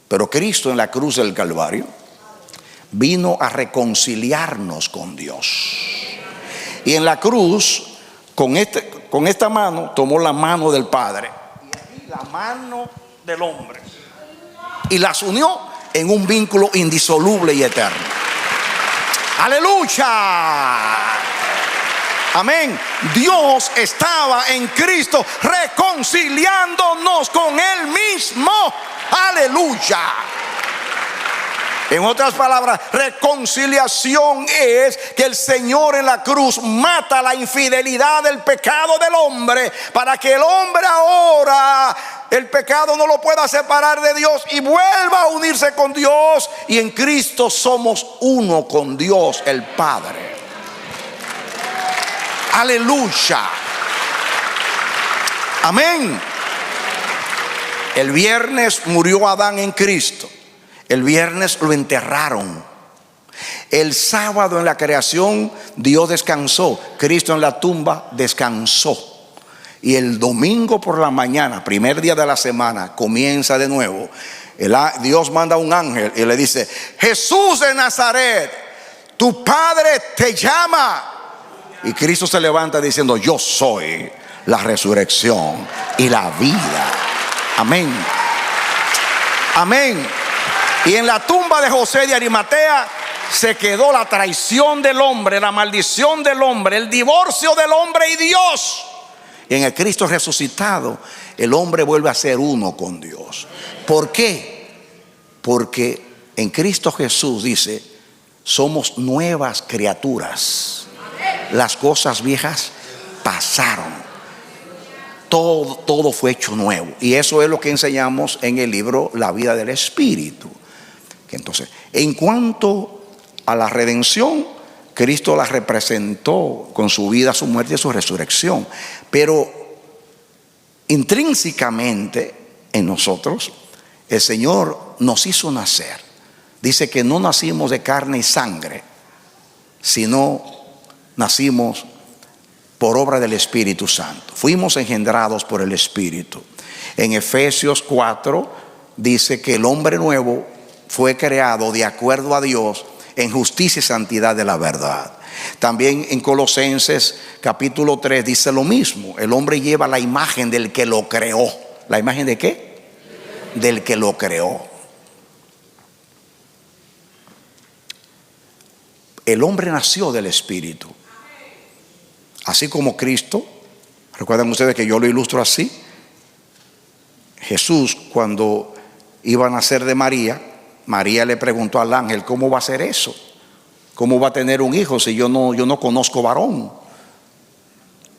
Pero Cristo en la cruz del Calvario vino a reconciliarnos con Dios. Y en la cruz, con esta mano, tomó la mano del Padre y aquí la mano del hombre, y las unió en un vínculo indisoluble y eterno. Aleluya. Amén. Dios estaba en Cristo reconciliándonos con Él mismo. Aleluya. En otras palabras, reconciliación es que el Señor en la cruz mata la infidelidad del pecado del hombre, para que el hombre ahora, el pecado no lo pueda separar de Dios y vuelva a unirse con Dios. Y en Cristo somos uno con Dios el Padre. Aleluya. Amén. El viernes murió Adán en Cristo. El viernes lo enterraron. El sábado en la creación Dios descansó. Cristo en la tumba descansó. Y el domingo por la mañana, primer día de la semana, comienza de nuevo. Dios manda un ángel y le dice: Jesús de Nazaret, tu Padre te llama. Y Cristo se levanta diciendo: yo soy la resurrección y la vida. Amén. Amén. Y en la tumba de José de Arimatea se quedó la traición del hombre, la maldición del hombre, el divorcio del hombre y Dios. Y en el Cristo resucitado, el hombre vuelve a ser uno con Dios. ¿Por qué? Porque en Cristo Jesús dice: somos nuevas criaturas. Las cosas viejas pasaron. Todo fue hecho nuevo. Y eso es lo que enseñamos en el libro La Vida del Espíritu. Entonces, en cuanto a la redención, Cristo la representó con su vida, su muerte y su resurrección. Pero intrínsecamente en nosotros, el Señor nos hizo nacer. Dice que no nacimos de carne y sangre, sino nacimos por obra del Espíritu Santo. Fuimos engendrados por el Espíritu. En Efesios 4 dice que el hombre nuevo fue creado de acuerdo a Dios en justicia y santidad de la verdad. También en Colosenses capítulo 3 dice lo mismo. El hombre lleva la imagen del que lo creó. ¿La imagen de qué? Del que lo creó. El hombre nació del Espíritu. Así como Cristo. Recuerdan ustedes que yo lo ilustro así. Jesús, cuando iba a nacer de María, María le preguntó al ángel: ¿cómo va a ser eso? ¿Cómo va a tener un hijo si yo no conozco varón?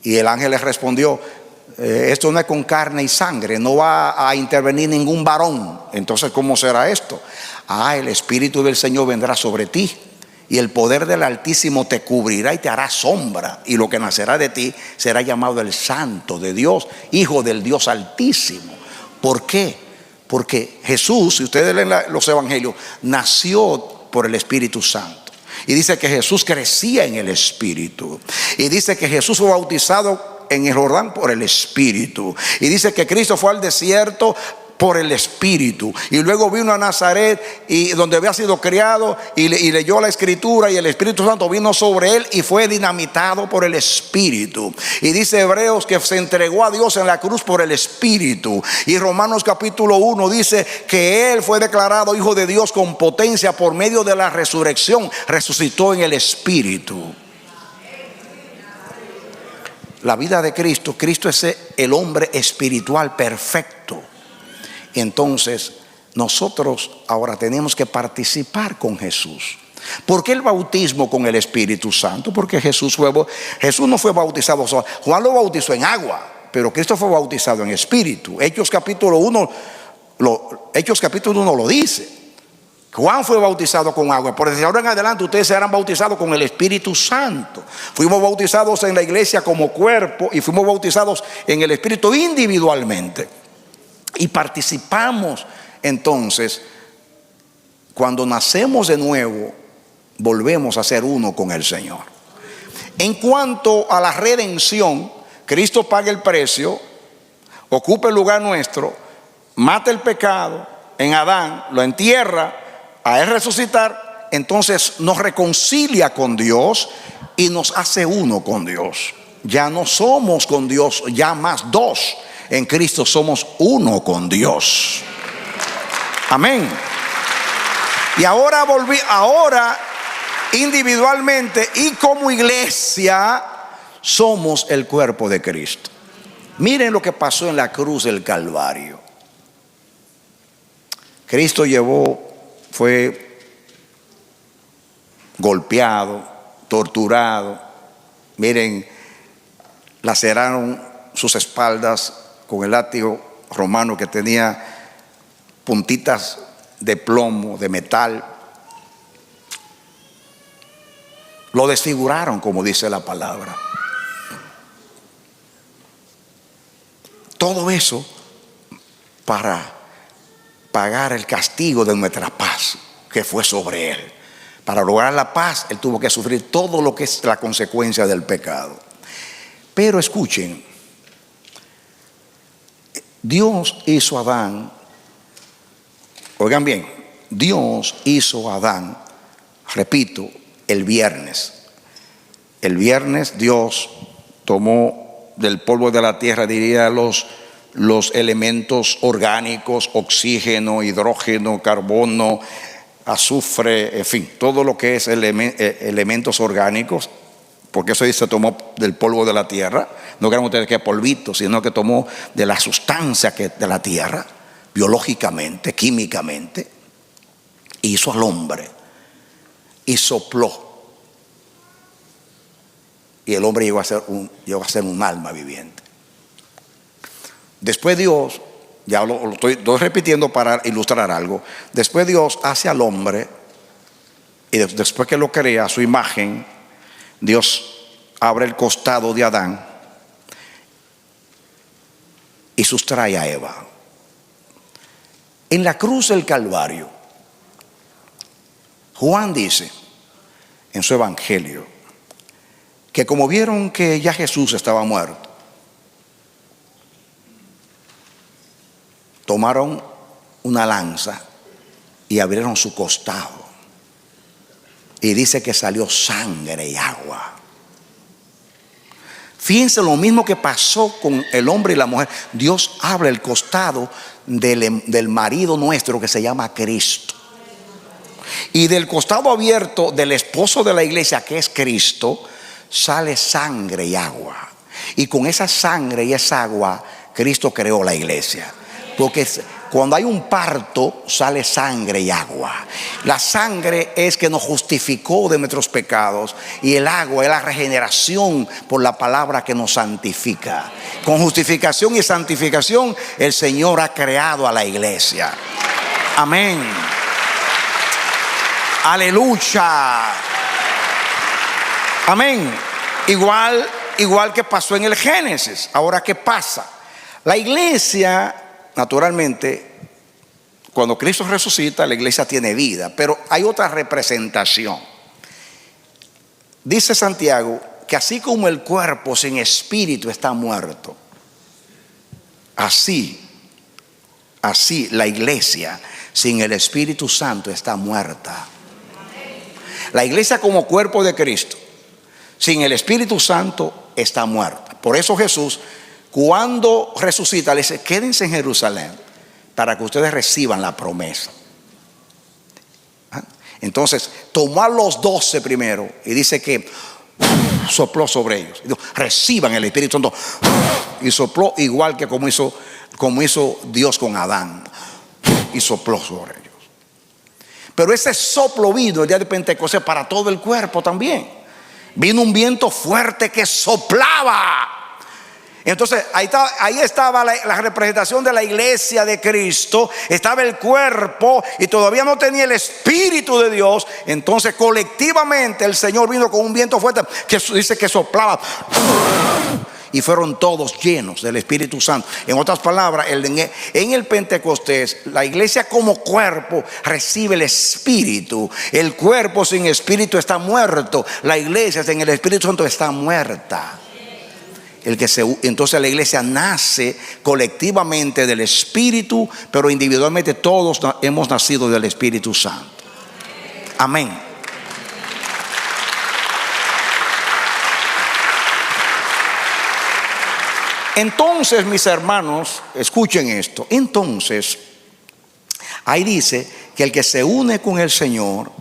Y el ángel le respondió: esto no es con carne y sangre, no va a intervenir ningún varón. Entonces, ¿cómo será esto? El Espíritu del Señor vendrá sobre ti, y el poder del Altísimo te cubrirá y te hará sombra, y lo que nacerá de ti será llamado el Santo de Dios, Hijo del Dios Altísimo. ¿Por qué? Porque Jesús, si ustedes leen los evangelios, nació por el Espíritu Santo. Y dice que Jesús crecía en el Espíritu. Y dice que Jesús fue bautizado en el Jordán por el Espíritu. Y dice que Cristo fue al desierto por el Espíritu. Y luego vino a Nazaret, y donde había sido criado, y leyó la Escritura, y el Espíritu Santo vino sobre él y fue dinamitado por el Espíritu. Y dice Hebreos que se entregó a Dios en la cruz por el Espíritu. Y Romanos capítulo 1 dice que él fue declarado Hijo de Dios con potencia por medio de la resurrección. Resucitó en el Espíritu. La vida de Cristo, Cristo es el hombre espiritual perfecto. Entonces nosotros ahora tenemos que participar con Jesús. ¿Por qué el bautismo con el Espíritu Santo? Porque Jesús no fue bautizado solo. Juan lo bautizó en agua, pero Cristo fue bautizado en Espíritu. Hechos capítulo 1 lo dice. Juan fue bautizado con agua, pero desde ahora en adelante ustedes serán bautizados con el Espíritu Santo. Fuimos bautizados en la iglesia como cuerpo, y fuimos bautizados en el Espíritu individualmente. Y participamos entonces, cuando nacemos de nuevo, volvemos a ser uno con el Señor. En cuanto a la redención, Cristo paga el precio, ocupa el lugar nuestro, mata el pecado en Adán, lo entierra, a él resucitar, entonces nos reconcilia con Dios y nos hace uno con Dios. Ya no somos con Dios ya más dos. En Cristo somos uno con Dios. Amén. Y ahora individualmente y como iglesia somos el cuerpo de Cristo. Miren lo que pasó en la cruz del Calvario. Cristo fue golpeado, torturado. Miren, laceraron sus espaldas con el látigo romano que tenía puntitas de plomo, de metal. Lo desfiguraron, como dice la palabra. Todo eso para pagar el castigo de nuestra paz que fue sobre él. Para lograr la paz, él tuvo que sufrir todo lo que es la consecuencia del pecado. Pero escuchen, Dios hizo a Adán, oigan bien, Dios hizo a Adán, repito, el viernes. El viernes Dios tomó del polvo de la tierra, diría, los elementos orgánicos, oxígeno, hidrógeno, carbono, azufre, en fin, todo lo que es elementos orgánicos, porque eso dice tomó del polvo de la tierra. No crean ustedes que es polvito, sino que tomó de la sustancia de la tierra, biológicamente, químicamente, hizo al hombre y sopló. Y el hombre llegó a ser un alma viviente. Después Dios, ya lo estoy repitiendo para ilustrar algo. Después Dios hace al hombre, y después que lo crea a su imagen, Dios abre el costado de Adán y sustrae a Eva. En la cruz del Calvario, Juan dice en su evangelio que como vieron que ya Jesús estaba muerto, tomaron una lanza y abrieron su costado. Y dice que salió sangre y agua. Fíjense lo mismo que pasó con el hombre y la mujer. Dios abre el costado del marido nuestro que se llama Cristo. Y del costado abierto del esposo de la iglesia, que es Cristo, sale sangre y agua. Y con esa sangre y esa agua Cristo creó la iglesia. Porque cuando hay un parto sale sangre y agua. La sangre es que nos justificó de nuestros pecados, y el agua es la regeneración por la palabra que nos santifica. Con justificación y santificación el Señor ha creado a la iglesia. Amén. Aleluya. Amén. Igual que pasó en el Génesis. Ahora, ¿qué pasa? La iglesia, naturalmente, cuando Cristo resucita, la iglesia tiene vida, pero hay otra representación. Dice Santiago que así como el cuerpo sin espíritu está muerto, así la iglesia sin el Espíritu Santo está muerta. La iglesia como cuerpo de Cristo sin el Espíritu Santo está muerta. Por eso Jesús, cuando resucita, le dice: quédense en Jerusalén para que ustedes reciban la promesa. Entonces tomó a los 12 primero y dice que sopló sobre ellos. Dijo: reciban el Espíritu Santo. Y sopló igual que como hizo Dios con Adán. Y sopló sobre ellos. Pero ese soplo vino el día de Pentecostés para todo el cuerpo también. Vino un viento fuerte que soplaba. Entonces ahí estaba la representación de la iglesia de Cristo. Estaba el cuerpo y todavía no tenía el Espíritu de Dios. Entonces colectivamente el Señor vino con un viento fuerte que dice que soplaba, y fueron todos llenos del Espíritu Santo. En otras palabras, en el Pentecostés, la iglesia como cuerpo recibe el Espíritu. El cuerpo sin Espíritu está muerto. La iglesia sin el Espíritu Santo está muerta. Entonces la iglesia nace colectivamente del Espíritu, pero individualmente todos hemos nacido del Espíritu Santo. Amén. Entonces, mis hermanos, escuchen esto. Entonces, ahí dice que el que se une con el Señor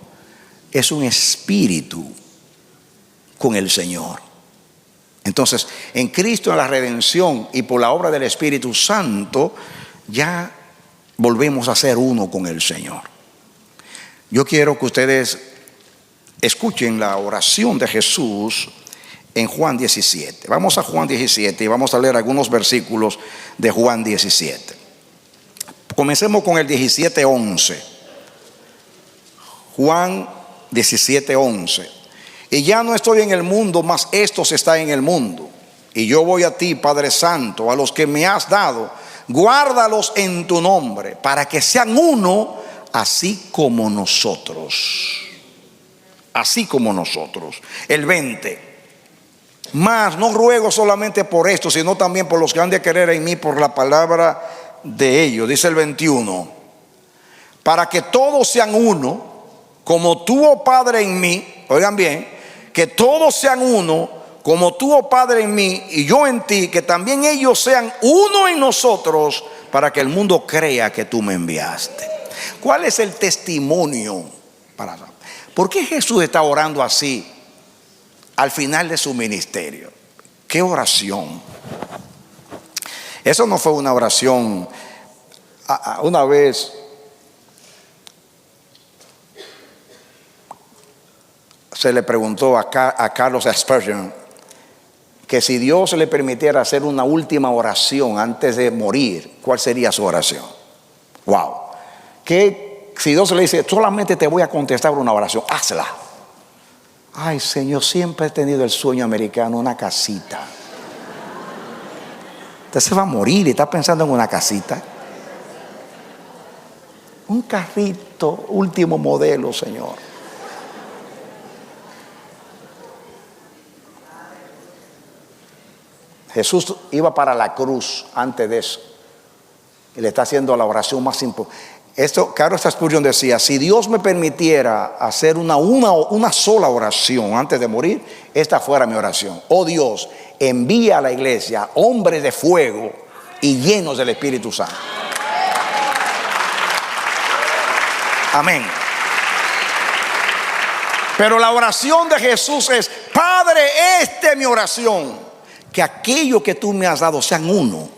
es un espíritu con el Señor. Entonces, en Cristo, en la redención y por la obra del Espíritu Santo, ya volvemos a ser uno con el Señor. Yo quiero que ustedes escuchen la oración de Jesús en Juan 17. Vamos a Juan 17 y vamos a leer algunos versículos de Juan 17. Comencemos con el 17:11. Juan 17:11. Y ya no estoy en el mundo, mas estos están en el mundo. Y yo voy a ti, Padre Santo, a los que me has dado, guárdalos en tu nombre, para que sean uno, así como nosotros. Así como nosotros. El 20. Mas no ruego solamente por esto, sino también por los que han de querer en mí por la palabra de ellos. Dice el 21. Para que todos sean uno, como tú, oh Padre, en mí. Oigan bien, que todos sean uno, como tú, oh Padre, en mí y yo en ti, que también ellos sean uno en nosotros, para que el mundo crea que tú me enviaste. ¿Cuál es el testimonio? ¿Por qué Jesús está orando así al final de su ministerio? ¿Qué oración? Eso no fue una oración. Una vez se le preguntó a Carlos Spurgeon que si Dios le permitiera hacer una última oración antes de morir, ¿cuál sería su oración? Wow. Que si Dios le dice, solamente te voy a contestar una oración, hazla. Ay, Señor, siempre he tenido el sueño americano, una casita. Usted se va a morir y está pensando en una casita. Un carrito, último modelo, Señor. Jesús iba para la cruz antes de eso. Y le está haciendo la oración más importante. Esto, Carlos Spurgeon decía, si Dios me permitiera hacer una sola oración antes de morir, esta fuera mi oración. Oh Dios, envía a la iglesia hombres de fuego y llenos del Espíritu Santo. Amén. Pero la oración de Jesús es, Padre, esta es mi oración, que aquello que tú me has dado sean uno,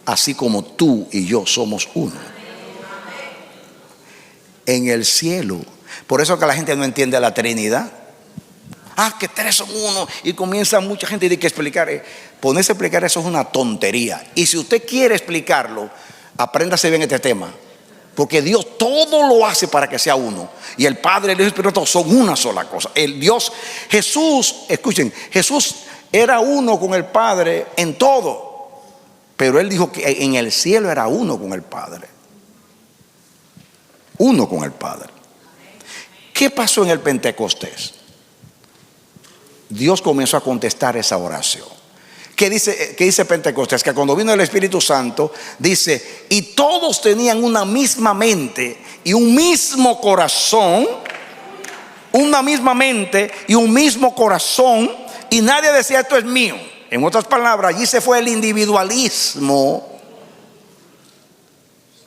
así como tú y yo somos uno. En el cielo. Por eso que la gente no entiende la Trinidad. Que tres son uno. Y comienza mucha gente a explicar. Ponerse a explicar eso es una tontería. Y si usted quiere explicarlo, apréndase bien este tema. Porque Dios todo lo hace para que sea uno. Y el Padre y el Espíritu Santo son una sola cosa. El Dios, Jesús, escuchen, Jesús era uno con el Padre en todo. Pero Él dijo que en el cielo era uno con el Padre. Uno con el Padre. ¿Qué pasó en el Pentecostés? Dios comenzó a contestar esa oración. ¿Qué dice Pentecostés? Que cuando vino el Espíritu Santo, dice, y todos tenían una misma mente y un mismo corazón. Una misma mente y un mismo corazón. Y nadie decía, esto es mío. En otras palabras, allí se fue el individualismo.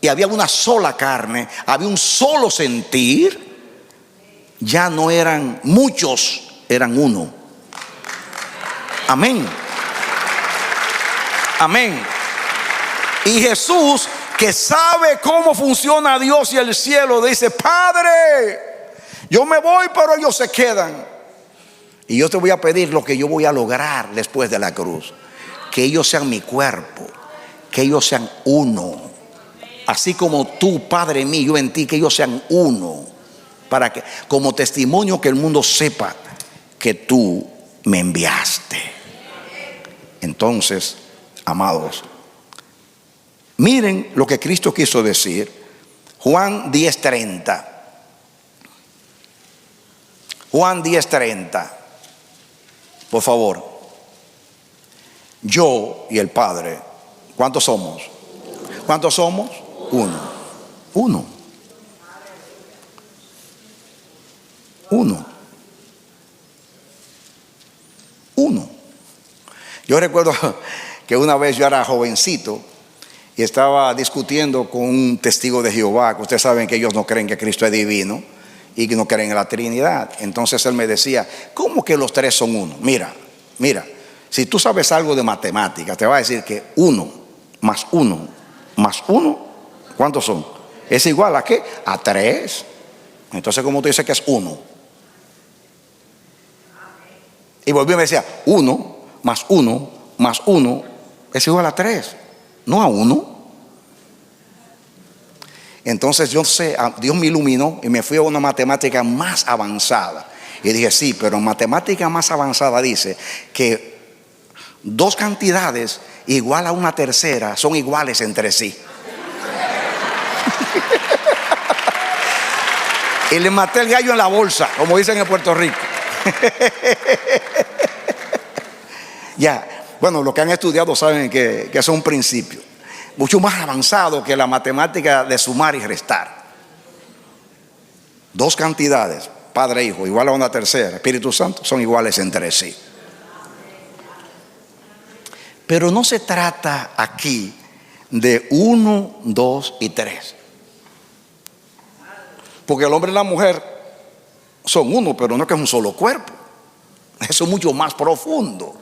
Y había una sola carne, había un solo sentir. Ya no eran muchos, eran uno. Amén. Amén. Y Jesús, que sabe cómo funciona Dios y el cielo, dice, Padre, yo me voy, pero ellos se quedan. Y yo te voy a pedir lo que yo voy a lograr después de la cruz. Que ellos sean mi cuerpo, que ellos sean uno. Así como tú, Padre mío, yo en ti, que ellos sean uno. Para que, como testimonio, que el mundo sepa que tú me enviaste. Entonces, amados, miren lo que Cristo quiso decir. Juan 10:30. Juan 10:30. Por favor. Yo y el Padre, ¿cuántos somos? ¿Cuántos somos? Uno. Uno. Uno. Uno. Yo recuerdo que una vez yo era jovencito y estaba discutiendo con un testigo de Jehová, que ustedes saben que ellos no creen que Cristo es divino. y que no creen en la Trinidad. Entonces él me decía, ¿cómo que los tres son uno? Mira, si tú sabes algo de matemáticas, te va a decir que 1 más 1 más 1, ¿cuántos son? ¿Es igual a qué? A 3. Entonces, ¿cómo tú dices que es 1? Y volvió y me decía, 1 más 1 más 1 es igual a 3, no a 1. Entonces yo sé, Dios me iluminó y me fui a una matemática más avanzada. Y dije, sí, pero en matemática más avanzada dice que dos cantidades igual a una tercera son iguales entre sí. Y le maté el gallo en la bolsa, como dicen en Puerto Rico. Ya, bueno, los que han estudiado saben que es un principio mucho más avanzado que la matemática de sumar y restar. Dos cantidades, Padre e Hijo, igual a una tercera, Espíritu Santo, son iguales entre sí. Pero no se trata aquí de 1, 2 y 3. Porque el hombre y la mujer son uno, pero no es que es un solo cuerpo. Eso es mucho más profundo.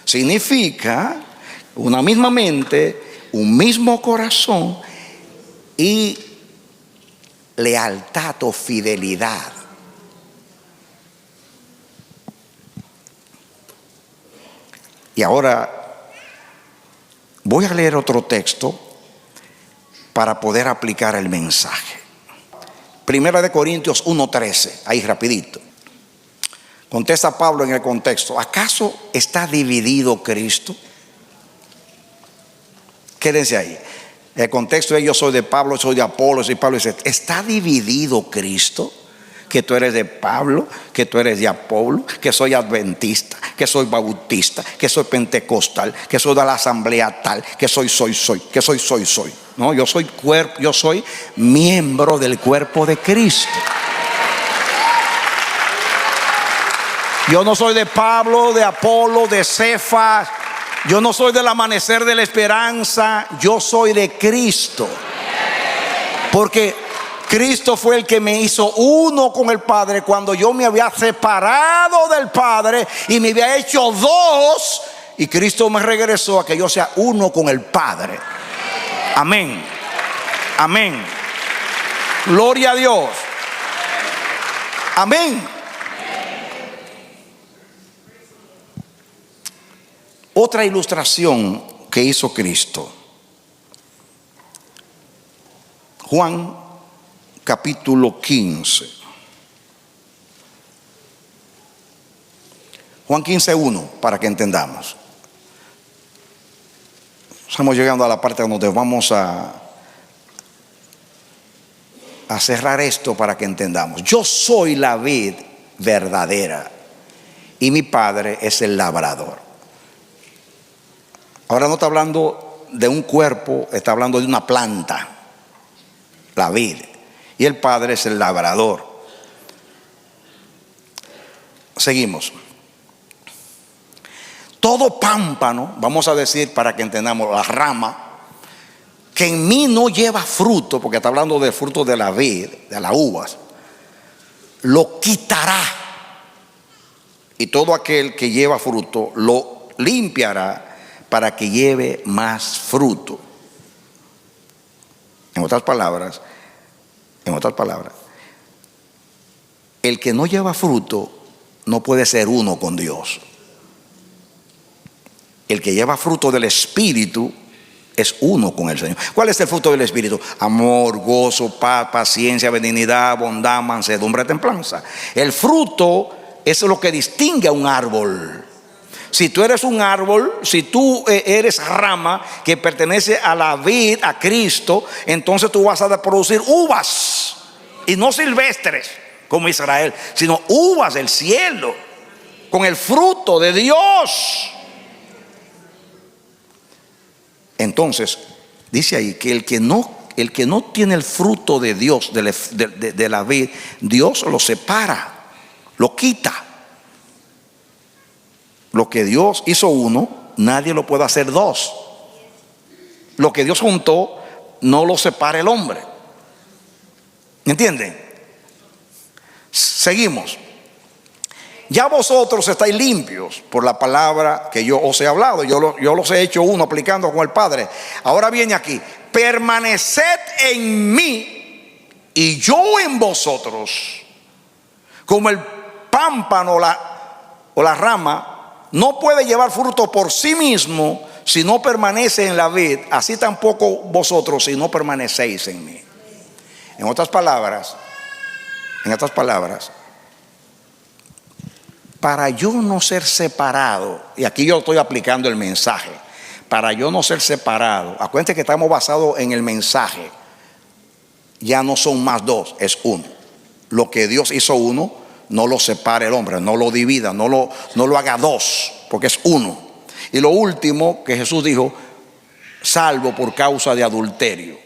Significa una misma mente, un mismo corazón y lealtad o fidelidad. Y ahora voy a leer otro texto para poder aplicar el mensaje. Primera de Corintios 1:13, ahí rapidito. Contesta Pablo en el contexto: ¿acaso está dividido Cristo? Quédense ahí. El contexto es: yo soy de Pablo, soy de Apolos, y Pablo dice: ¿está dividido Cristo? Que tú eres de Pablo, que tú eres de Apolo, que soy adventista, que soy bautista, que soy pentecostal, que soy de la asamblea tal, que soy, que soy. No, yo soy cuerpo, yo soy miembro del cuerpo de Cristo. Yo no soy de Pablo, de Apolo, de Cefas. Yo no soy del amanecer de la esperanza. Yo soy de Cristo. Porque Cristo fue el que me hizo uno con el Padre cuando yo me había separado del Padre y me había hecho dos. Y Cristo me regresó a que yo sea uno con el Padre. Amén. Amén. Gloria a Dios. Amén. Otra ilustración que hizo Cristo. Juan capítulo 15. Juan 15:1, para que entendamos. Estamos llegando a la parte donde vamos a cerrar esto para que entendamos. Yo soy la vid verdadera y mi Padre es el labrador. Ahora no está hablando de un cuerpo, está hablando de una planta, la vid. Y el Padre es el labrador. Seguimos. Todo pámpano, vamos a decir para que entendamos, la rama, que en mí no lleva fruto, porque está hablando del fruto de la vid, de las uvas, lo quitará. Y todo aquel que lleva fruto lo limpiará para que lleve más fruto. En otras palabras, el que no lleva fruto no puede ser uno con Dios. El que lleva fruto del Espíritu es uno con el Señor. ¿Cuál es el fruto del Espíritu? Amor, gozo, paz, paciencia, benignidad, bondad, mansedumbre, templanza. El fruto es lo que distingue a un árbol. Si tú eres un árbol, si tú eres rama que pertenece a la vid, a Cristo, entonces tú vas a producir uvas, y no silvestres como Israel, sino uvas del cielo, con el fruto de Dios. Entonces dice ahí que el que no tiene el fruto de Dios, de la vid, Dios lo separa, lo quita. Lo que Dios hizo uno, nadie lo puede hacer dos. Lo que Dios juntó, no lo separa el hombre. ¿Me entienden? Seguimos. Ya vosotros estáis limpios por la palabra que yo os he hablado. Yo los he hecho uno aplicando con el Padre. Ahora viene aquí: permaneced en mí y yo en vosotros. Como el pámpano o la rama no puede llevar fruto por sí mismo si no permanece en la vid, así tampoco vosotros si no permanecéis en mí. En otras palabras, para yo no ser separado, y aquí yo estoy aplicando el mensaje, para yo no ser separado, acuérdense que estamos basados en el mensaje, ya no son más dos, es uno. Lo que Dios hizo uno, no lo separe el hombre, no lo divida, no lo haga dos, porque es uno. Y lo último que Jesús dijo: salvo por causa de adulterio.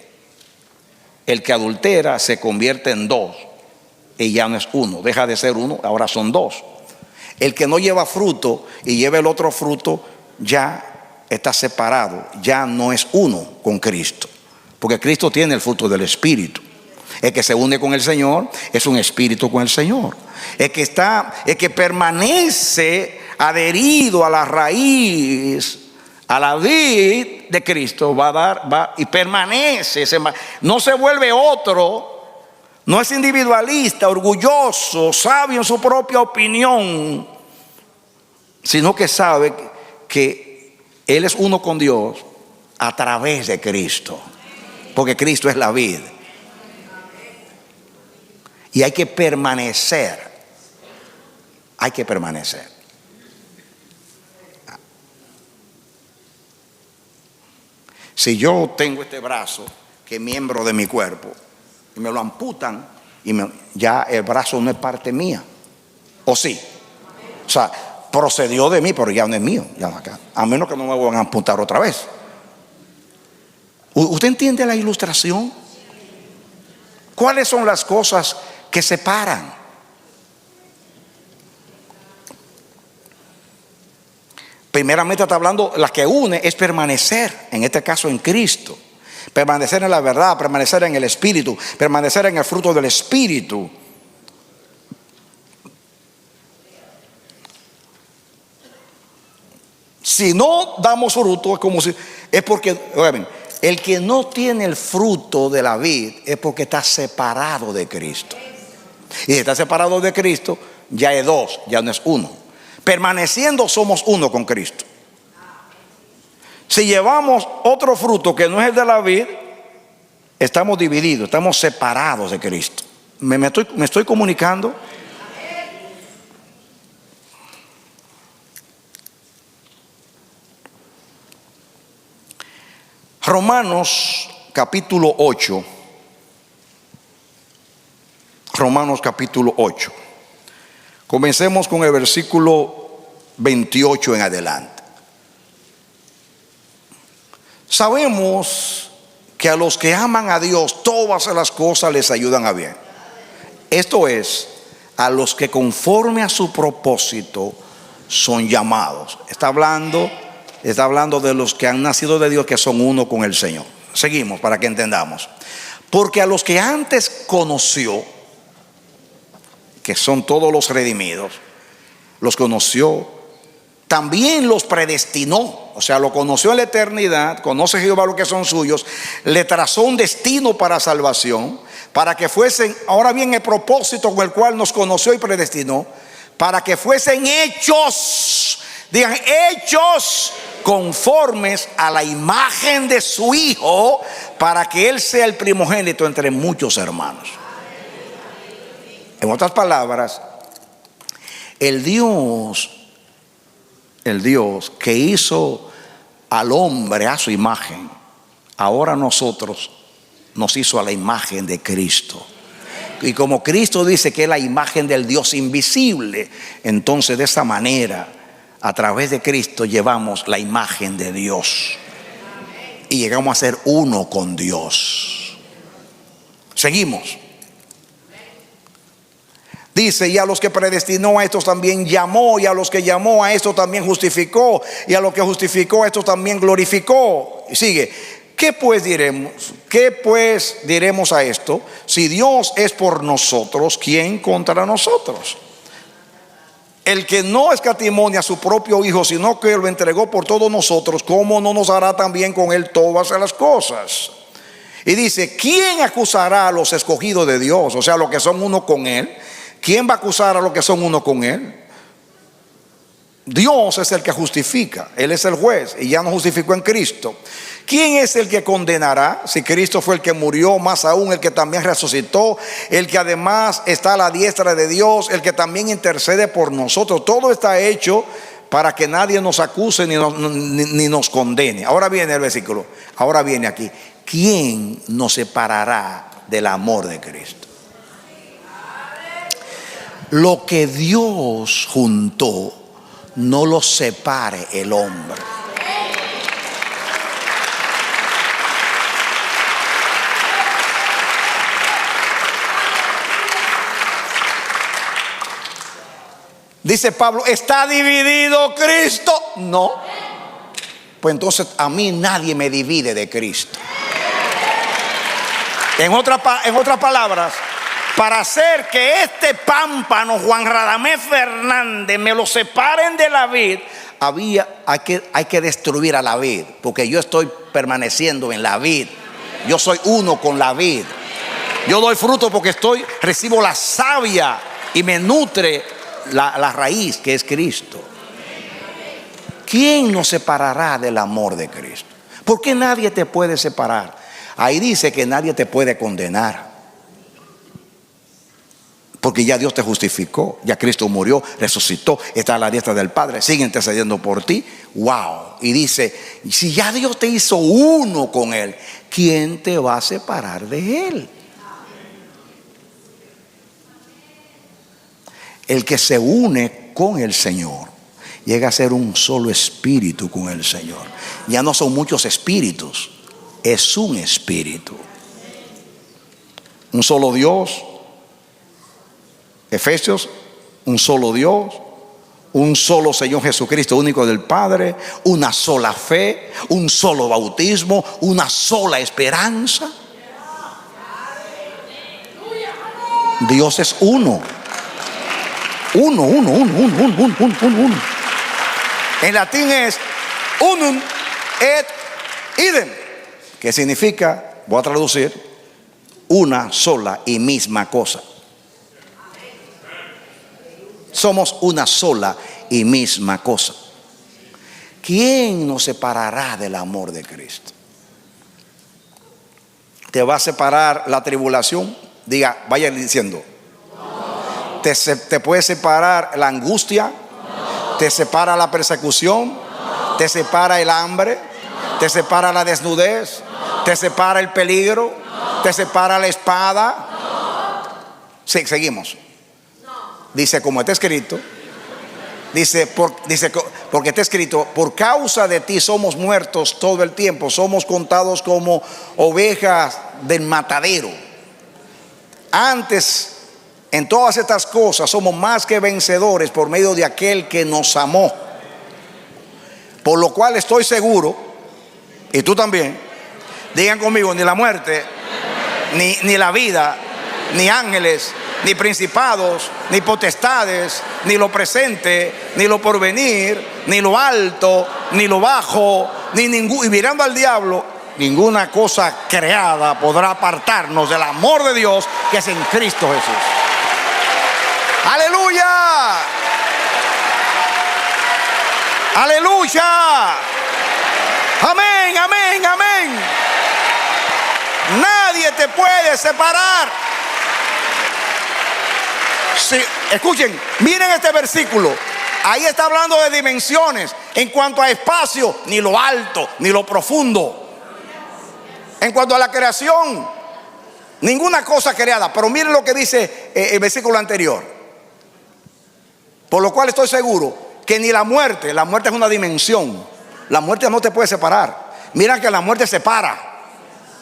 El que adultera se convierte en dos y ya no es uno, deja de ser uno, ahora son dos. El que no lleva fruto y lleva el otro fruto ya está separado, ya no es uno con Cristo, porque Cristo tiene el fruto del Espíritu. El que se une con el Señor es un espíritu con el Señor. El que permanece adherido a la raíz, a la vid de Cristo, va y permanece, no se vuelve otro, no es individualista, orgulloso, sabio en su propia opinión, sino que sabe que Él es uno con Dios a través de Cristo, porque Cristo es la vid. Y hay que permanecer. Hay que permanecer. Si yo tengo este brazo, que es miembro de mi cuerpo, y me lo amputan, ya el brazo no es parte mía. ¿O sí? O sea, procedió de mí, pero ya no es mío. Ya no acá. A menos que no me vuelvan a amputar otra vez. ¿Usted entiende la ilustración? ¿Cuáles son las cosas que separan? Primeramente está hablando, la que une es permanecer, en este caso en Cristo, permanecer en la verdad, permanecer en el Espíritu, permanecer en el fruto del Espíritu. Si no damos fruto, es porque, oigan, el que no tiene el fruto de la vid es porque está separado de Cristo. Y si está separado de Cristo, ya es dos, ya no es uno. Permaneciendo somos uno con Cristo. Si llevamos otro fruto que no es el de la vid, estamos divididos, estamos separados de Cristo. ¿Me estoy comunicando? Romanos capítulo 8. Romanos capítulo 8. Comencemos con el versículo 28 en adelante. Sabemos que a los que aman a Dios todas las cosas les ayudan a bien. Esto es, a los que conforme a su propósito son llamados. Está hablando de los que han nacido de Dios, que son uno con el Señor. Seguimos para que entendamos. Porque a los que antes conoció, que son todos los redimidos, los conoció, también los predestinó. O sea, lo conoció en la eternidad, conoce Jehová lo que son suyos, le trazó un destino para salvación, para que fuesen, ahora bien, el propósito con el cual nos conoció y predestinó, para que fuesen hechos, digan, hechos conformes a la imagen de su Hijo, para que Él sea el primogénito entre muchos hermanos. En otras palabras, el Dios que hizo al hombre a su imagen, ahora nosotros nos hizo a la imagen de Cristo. Y como Cristo dice que es la imagen del Dios invisible, entonces de esa manera, a través de Cristo llevamos la imagen de Dios y llegamos a ser uno con Dios. Seguimos. Dice, y a los que predestinó a estos también llamó, y a los que llamó a estos también justificó, y a los que justificó a estos también glorificó. Y sigue, ¿Qué pues diremos? ¿Qué pues diremos a esto? Si Dios es por nosotros, ¿quién contra nosotros? El que no escatimó a su propio Hijo, sino que lo entregó por todos nosotros, ¿cómo no nos hará también con Él todas las cosas? Y dice, ¿quién acusará a los escogidos de Dios? O sea, los que son uno con Él. ¿Quién va a acusar a los que son uno con Él? Dios es el que justifica. Él es el juez y ya nos justificó en Cristo. ¿Quién es el que condenará? Si Cristo fue el que murió, más aún el que también resucitó, el que además está a la diestra de Dios, el que también intercede por nosotros. Todo está hecho para que nadie nos acuse ni nos condene. Ahora viene el versículo. Ahora viene aquí. ¿Quién nos separará del amor de Cristo? Lo que Dios juntó, no lo separe el hombre. Dice Pablo, ¿está dividido Cristo? No. Pues entonces a mí nadie me divide de Cristo. En otras palabras, para hacer que este pámpano Juan Radamés Fernández me lo separen de la vid, hay que destruir a la vid, porque yo estoy permaneciendo en la vid. Yo soy uno con la vid. Yo doy fruto porque recibo la savia y me nutre la raíz que es Cristo. ¿Quién nos separará del amor de Cristo? ¿Por qué nadie te puede separar? Ahí dice que nadie te puede condenar, porque ya Dios te justificó, ya Cristo murió, resucitó, está a la diestra del Padre, sigue intercediendo por ti. Wow. Y dice, si ya Dios te hizo uno con Él, ¿quién te va a separar de Él? El que se une con el Señor llega a ser un solo espíritu con el Señor. Ya no son muchos espíritus, es un espíritu. Un solo Dios. Efesios, un solo Dios, un solo Señor Jesucristo, único del Padre, una sola fe, un solo bautismo, una sola esperanza. Dios es uno. Uno. En latín es unum et idem, que significa, voy a traducir, una sola y misma cosa. Somos una sola y misma cosa. ¿Quién nos separará del amor de Cristo? ¿Te va a separar la tribulación? Diga, vaya diciendo. No. ¿Te puede separar la angustia? No. ¿Te separa la persecución? No. ¿Te separa el hambre? No. ¿Te separa la desnudez? No. ¿Te separa el peligro? No. ¿Te separa la espada? No. Sí, seguimos. Dice, como está escrito, porque está escrito, por causa de ti somos muertos todo el tiempo, somos contados como ovejas del matadero. Antes, en todas estas cosas, somos más que vencedores por medio de aquel que nos amó. Por lo cual estoy seguro, y tú también, digan conmigo, ni la muerte, ni la vida, ni ángeles, ni principados, ni potestades, ni lo presente, ni lo porvenir, ni lo alto, ni lo bajo, y mirando al diablo, ninguna cosa creada podrá apartarnos del amor de Dios que es en Cristo Jesús. ¡Aleluya! ¡Aleluya! ¡Amén, amén, amén! Nadie te puede separar. Sí, escuchen, miren este versículo. Ahí está hablando de dimensiones. En cuanto a espacio, ni lo alto, ni lo profundo. En cuanto a la creación, ninguna cosa creada. Pero miren lo que dice el versículo anterior. Por lo cual estoy seguro que ni la muerte es una dimensión. La muerte no te puede separar. Mira que la muerte separa,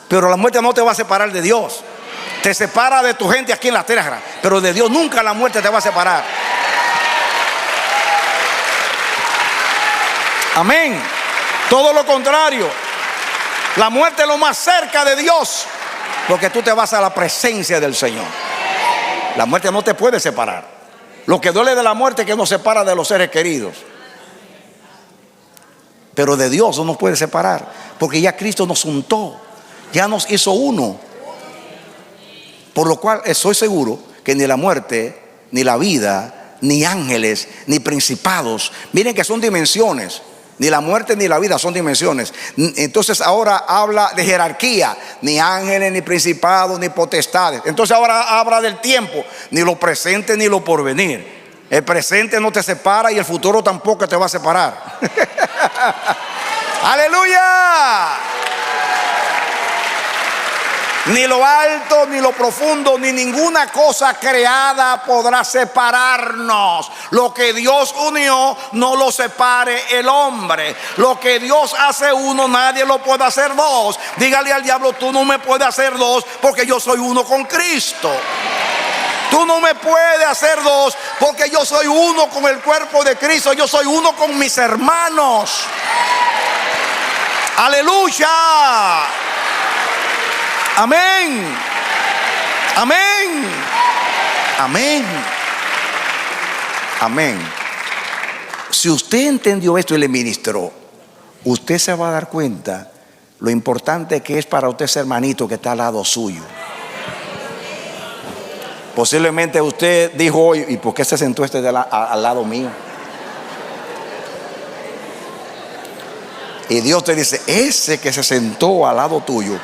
pero la muerte no te va a separar de Dios. Te separa de tu gente aquí en la tierra, pero de Dios nunca la muerte te va a separar. Amén. Todo lo contrario. La muerte es lo más cerca de Dios, porque tú te vas a la presencia del Señor. La muerte no te puede separar. Lo que duele de la muerte es que nos separa de los seres queridos, pero de Dios no nos puede separar, porque ya Cristo nos juntó, ya nos hizo uno. Por lo cual estoy seguro que ni la muerte, ni la vida, ni ángeles, ni principados, miren que son dimensiones. Ni la muerte ni la vida son dimensiones. Entonces ahora habla de jerarquía. Ni ángeles, ni principados, ni potestades. Entonces ahora habla del tiempo. Ni lo presente ni lo porvenir. El presente no te separa y el futuro tampoco te va a separar. ¡Aleluya! Ni lo alto, ni lo profundo, ni ninguna cosa creada podrá separarnos. Lo que Dios unió, no lo separe el hombre. Lo que Dios hace uno, nadie lo puede hacer dos. Dígale al diablo: tú no me puedes hacer dos, porque yo soy uno con Cristo. Tú no me puedes hacer dos, porque yo soy uno con el cuerpo de Cristo. Yo soy uno con mis hermanos. Aleluya. Amén. Amén. Amén. Amén. Si usted entendió esto y le ministró, usted se va a dar cuenta lo importante que es para usted ese hermanito que está al lado suyo. Posiblemente usted dijo hoy: ¿y por qué se sentó este al lado mío? Y Dios te dice: ese que se sentó al lado tuyo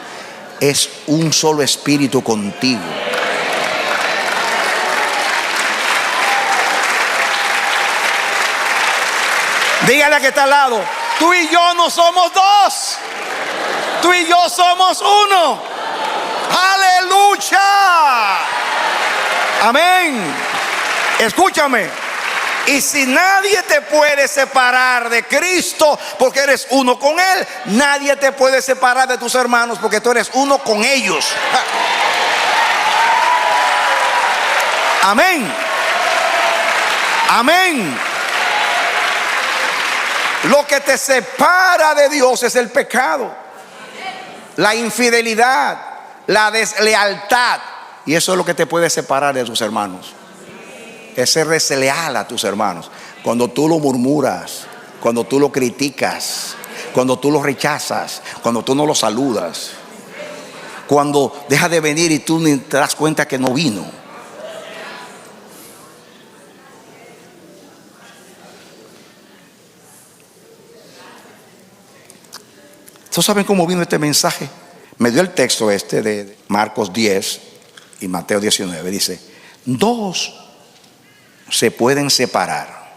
es un solo espíritu contigo. Dígale a que está al lado: tú y yo no somos dos, tú y yo somos uno. Aleluya. Amén. Escúchame. Y si nadie te puede separar de Cristo, porque eres uno con Él, nadie te puede separar de tus hermanos, porque tú eres uno con ellos. Amén. Amén. Lo que te separa de Dios es el pecado, la infidelidad, la deslealtad. Y eso es lo que te puede separar de tus hermanos. Es ser desleal a tus hermanos. Cuando tú lo murmuras, cuando tú lo criticas, cuando tú lo rechazas, cuando tú no lo saludas, cuando deja de venir y tú ni te das cuenta que no vino. ¿Ustedes saben cómo vino este mensaje? Me dio el texto este de Marcos 10 y Mateo 19. Dice: dos se pueden separar,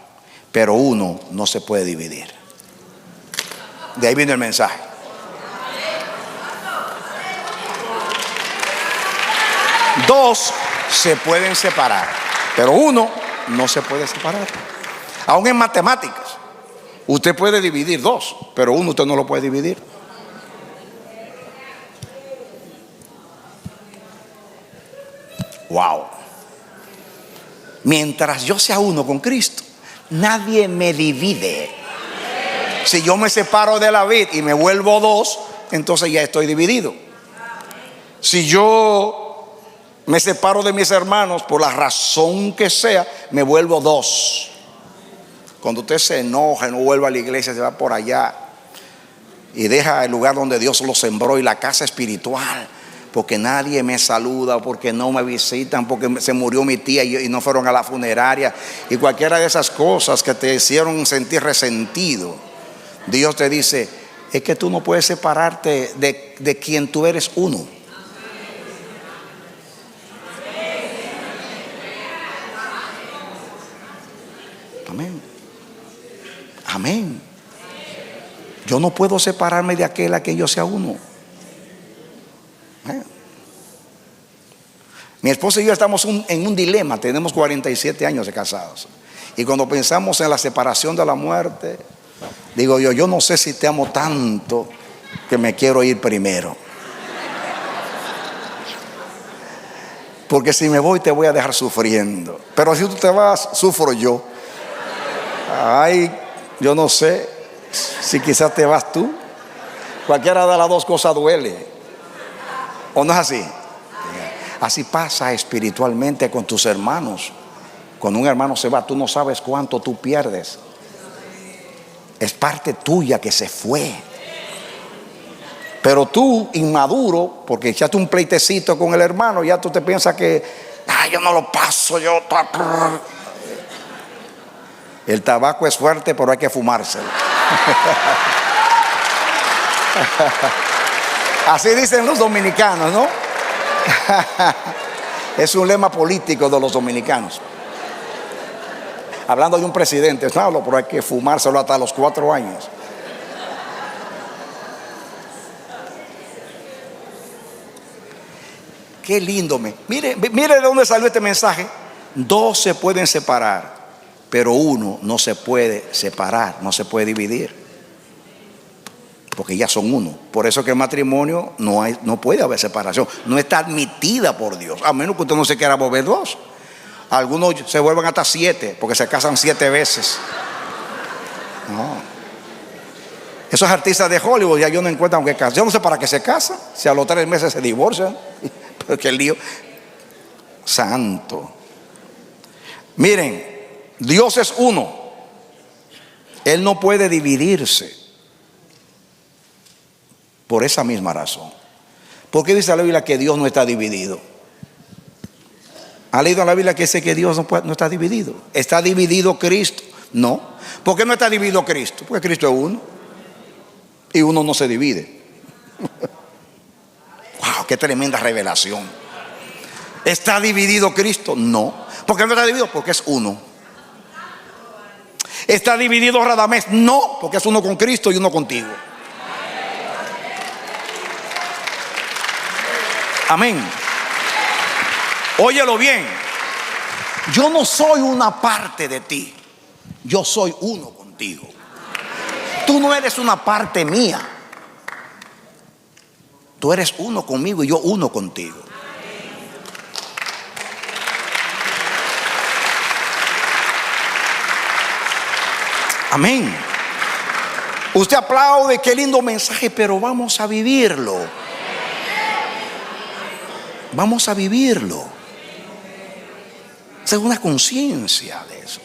pero uno no se puede dividir. De ahí viene el mensaje. Dos se pueden separar, pero uno no se puede separar. Aún en matemáticas, usted puede dividir dos, pero uno usted no lo puede dividir. Wow. Mientras yo sea uno con Cristo, nadie me divide. Si yo me separo de la vid y me vuelvo dos, entonces ya estoy dividido. Si yo me separo de mis hermanos por la razón que sea, me vuelvo dos. Cuando usted se enoja y no vuelve a la iglesia, se va por allá y deja el lugar donde Dios lo sembró y la casa espiritual, porque nadie me saluda, porque no me visitan, porque se murió mi tía y no fueron a la funeraria, y cualquiera de esas cosas que te hicieron sentir resentido. Dios te dice: es que tú no puedes separarte de quien tú eres uno. Amén. Amén. Yo no puedo separarme de aquel a que yo sea uno. Mi esposa y yo estamos en un dilema. Tenemos 47 años de casados, y cuando pensamos en la separación de la muerte, digo yo no sé si te amo tanto que me quiero ir primero, porque si me voy te voy a dejar sufriendo, pero si tú te vas, sufro yo. Ay, yo no sé si quizás te vas tú, Cualquiera de las dos cosas duele. ¿O no es así? Así pasa espiritualmente con tus hermanos. Cuando un hermano se va, tú no sabes cuánto tú pierdes. Es parte tuya que se fue. Pero tú, inmaduro, porque echaste un pleitecito con el hermano, ya tú te piensas que, yo no lo paso, el tabaco es fuerte, pero hay que fumárselo. Así dicen los dominicanos, ¿no? Es un lema político de los dominicanos. Hablando de un presidente, no, pero hay que fumárselo hasta los 4 años. Qué lindo. Mire de dónde salió este mensaje. Dos se pueden separar, pero uno no se puede separar, no se puede dividir, porque ya son uno. Por eso que el matrimonio no puede haber separación. No está admitida por Dios, a menos que usted no se quiera volver dos. Algunos se vuelven hasta 7, porque se casan 7 veces. No. Esos artistas de Hollywood ya yo no encuentro aunque casan. Yo no sé para qué se casan, si a los 3 meses se divorcian. Porque el lío santo. Miren, Dios es uno. Él no puede dividirse. Por esa misma razón. ¿Por qué dice la Biblia que Dios no está dividido? ¿Ha leído en la Biblia que dice que Dios no está dividido? ¿Está dividido Cristo? No. ¿Por qué no está dividido Cristo? Porque Cristo es uno. Y uno no se divide. ¡Wow! ¡Qué tremenda revelación! ¿Está dividido Cristo? No. ¿Por qué no está dividido? Porque es uno. ¿Está dividido Radamés? No, porque es uno con Cristo y uno contigo. Amén. Óyelo bien. Yo no soy una parte de ti. Yo soy uno contigo. Tú no eres una parte mía. Tú eres uno conmigo y yo uno contigo. Amén. Usted aplaude, qué lindo mensaje, pero vamos a vivirlo. Vamos a vivirlo. Esa es una conciencia de eso.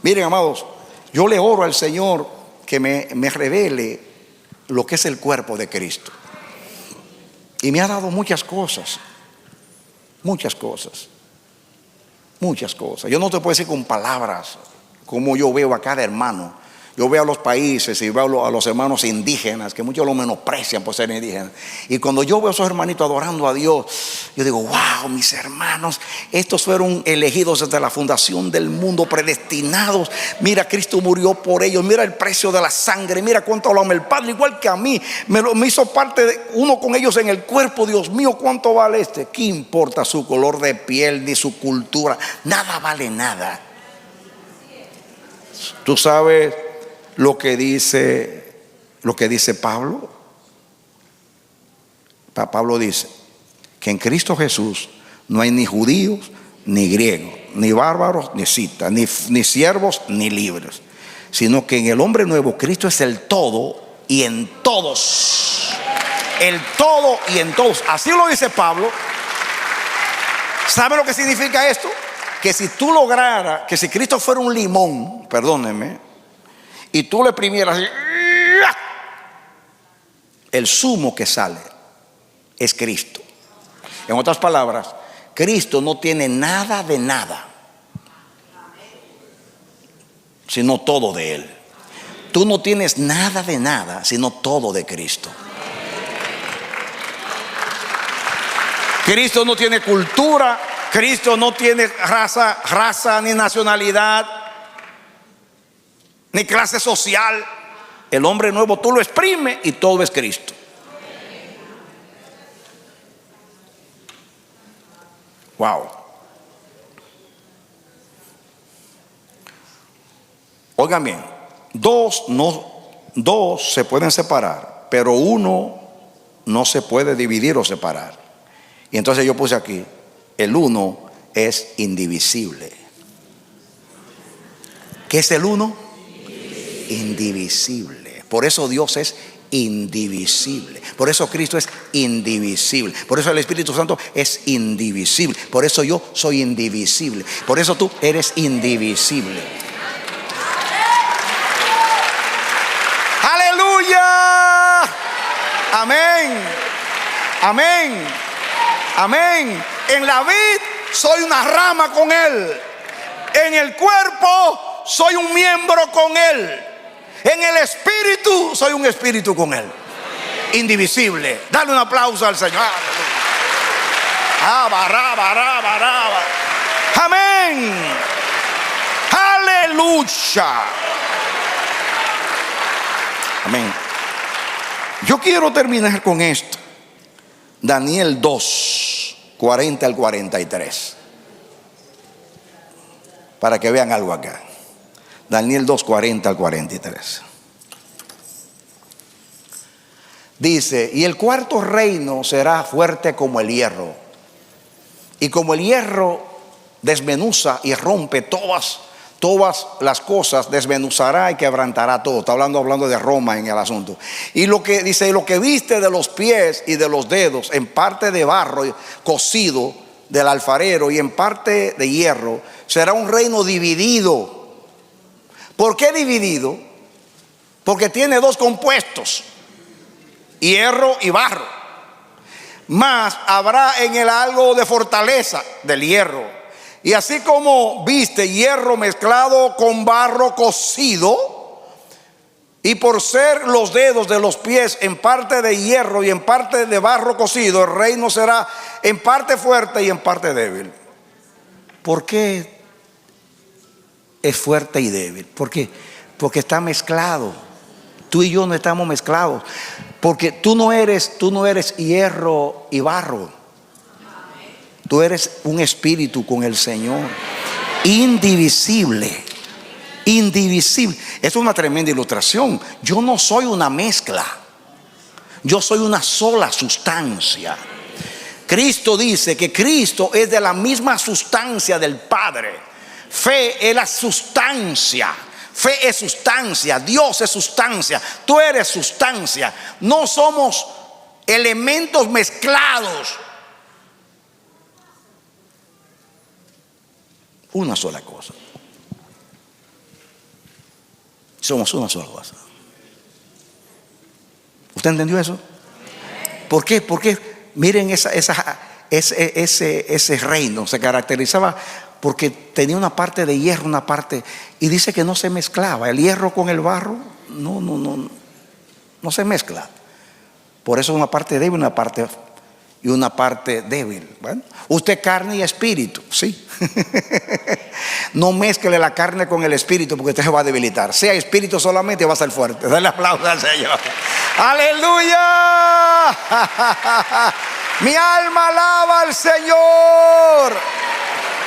Miren, amados, yo le oro al Señor que me revele lo que es el cuerpo de Cristo. Y me ha dado muchas cosas. Muchas cosas. Muchas cosas. Yo no te puedo decir con palabras como yo veo a cada hermano. Yo veo a los países y veo a los hermanos indígenas, que muchos lo menosprecian por ser indígenas. Y cuando yo veo a esos hermanitos adorando a Dios, yo digo, wow, mis hermanos, estos fueron elegidos desde la fundación del mundo, predestinados. Mira, Cristo murió por ellos. Mira el precio de la sangre. Mira cuánto lo ama el Padre, igual que a mí. Me hizo parte de uno con ellos en el cuerpo. Dios mío, ¿cuánto vale este? ¿Qué importa su color de piel ni su cultura? Nada vale nada. Tú sabes lo que dice Pablo. Pablo dice que en Cristo Jesús no hay ni judíos ni griegos, ni bárbaros ni escitas, ni siervos ni libres, sino que en el hombre nuevo Cristo es el todo y en todos. El todo y en todos. Así lo dice Pablo. ¿Sabe lo que significa esto? Que si tú lograras, que si Cristo fuera un limón, perdónenme, y tú le exprimieras así, el zumo que sale es Cristo. En otras palabras, Cristo no tiene nada de nada, sino todo de Él. Tú no tienes nada de nada, sino todo de Cristo. Cristo no tiene cultura, Cristo no tiene raza ni nacionalidad, ni clase social. El hombre nuevo tú lo exprimes y todo es Cristo. Wow. Oigan bien, dos se pueden separar, pero uno no se puede dividir o separar. Y entonces yo puse aquí, el uno es indivisible. ¿Qué es el uno? Indivisible. Por eso Dios es indivisible. Por eso Cristo es indivisible. Por eso el Espíritu Santo es indivisible. Por eso yo soy indivisible. Por eso tú eres indivisible. ¡Aleluya! Amén. Amén. Amén. En la vid soy una rama con Él. En el cuerpo soy un miembro con Él. En el espíritu soy un espíritu con Él. Indivisible. Dale un aplauso al Señor. Amén. Aleluya. Amén. Yo quiero terminar con esto. Daniel 2, 40 al 43. Para que vean algo acá. Daniel 2, 40 al 43. Dice: y el cuarto reino será fuerte como el hierro. Y como el hierro desmenuza y rompe todas las cosas, desmenuzará y quebrantará todo. Está hablando de Roma en el asunto. Y lo que dice: lo que viste de los pies y de los dedos, en parte de barro cocido del alfarero y en parte de hierro, será un reino dividido. ¿Por qué dividido? Porque tiene dos compuestos, hierro y barro. Mas habrá en él algo de fortaleza del hierro. Y así como viste hierro mezclado con barro cocido, y por ser los dedos de los pies en parte de hierro y en parte de barro cocido, el reino será en parte fuerte y en parte débil. ¿Por qué es fuerte y débil? Porque está mezclado. Tú y yo no estamos mezclados. Porque tú no eres hierro y barro. Tú eres un espíritu con el Señor. Indivisible. Indivisible. Es una tremenda ilustración. Yo no soy una mezcla. Yo soy una sola sustancia. Cristo dice que Cristo es de la misma sustancia del Padre. Fe es la sustancia. Fe es sustancia. Dios es sustancia. Tú eres sustancia. No somos elementos mezclados. Una sola cosa. Somos una sola cosa. ¿Usted entendió eso? ¿Por qué? Porque miren, ese reino se caracterizaba porque tenía una parte de hierro, una parte, y dice que no se mezclaba el hierro con el barro. No se mezcla. Por eso una parte débil, una parte débil. Bueno, usted carne y espíritu, sí. No mezcle la carne con el espíritu, porque usted se va a debilitar. Sea espíritu solamente y va a ser fuerte. Dale aplauso al Señor. ¡Aleluya! Mi alma alaba al Señor.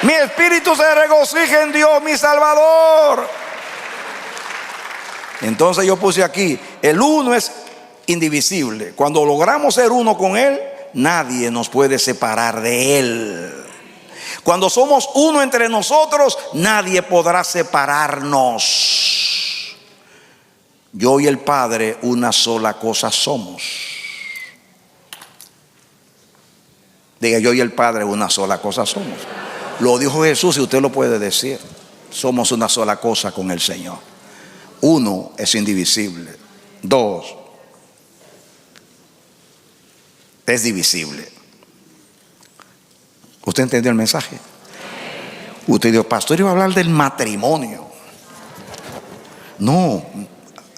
Mi espíritu se regocija en Dios, mi Salvador. Entonces yo puse aquí: el uno es indivisible. Cuando logramos ser uno con Él, nadie nos puede separar de Él. Cuando somos uno entre nosotros, nadie podrá separarnos. Yo y el Padre una sola cosa somos. Diga: yo y el Padre una sola cosa somos. Lo dijo Jesús y usted lo puede decir. Somos una sola cosa con el Señor. Uno es indivisible. Dos es divisible. ¿Usted entendió el mensaje? Usted dijo: pastor, iba a hablar del matrimonio. No,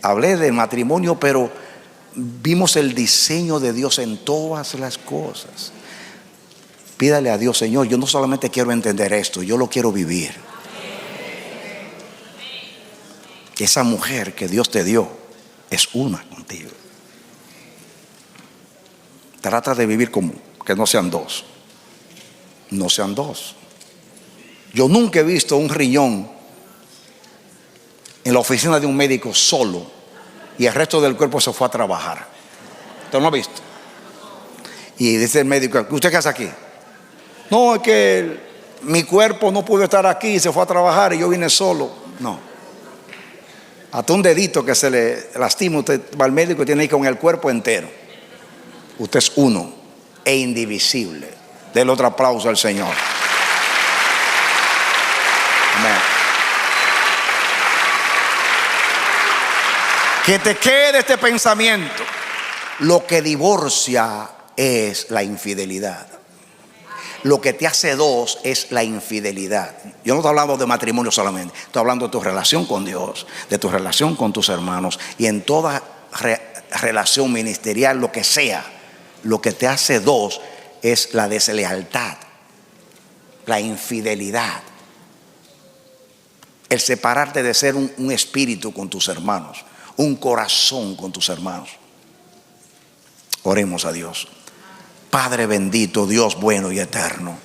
hablé del matrimonio, pero vimos el diseño de Dios en todas las cosas. Pídale a Dios: Señor, yo no solamente quiero entender esto, yo lo quiero vivir. Esa mujer que Dios te dio es una contigo. Trata de vivir como que no sean dos. No sean dos. Yo nunca he visto un riñón en la oficina de un médico solo y el resto del cuerpo se fue a trabajar. ¿Usted no lo ha visto? Y dice el médico: ¿usted qué hace aquí? No, es que mi cuerpo no pudo estar aquí y se fue a trabajar y yo vine solo. No. Hasta un dedito que se le lastima, usted va al médico y tiene que ir con el cuerpo entero. Usted es uno e indivisible. Denle otro aplauso al Señor. Amén. Que te quede este pensamiento. Lo que divorcia es la infidelidad. Lo que te hace dos es la infidelidad. Yo no estoy hablando de matrimonio solamente, estoy hablando de tu relación con Dios, de tu relación con tus hermanos y en toda relación ministerial, lo que sea. Lo que te hace dos es la deslealtad, la infidelidad, el separarte de ser un espíritu con tus hermanos, un corazón con tus hermanos. Oremos a Dios. Padre bendito, Dios bueno y eterno,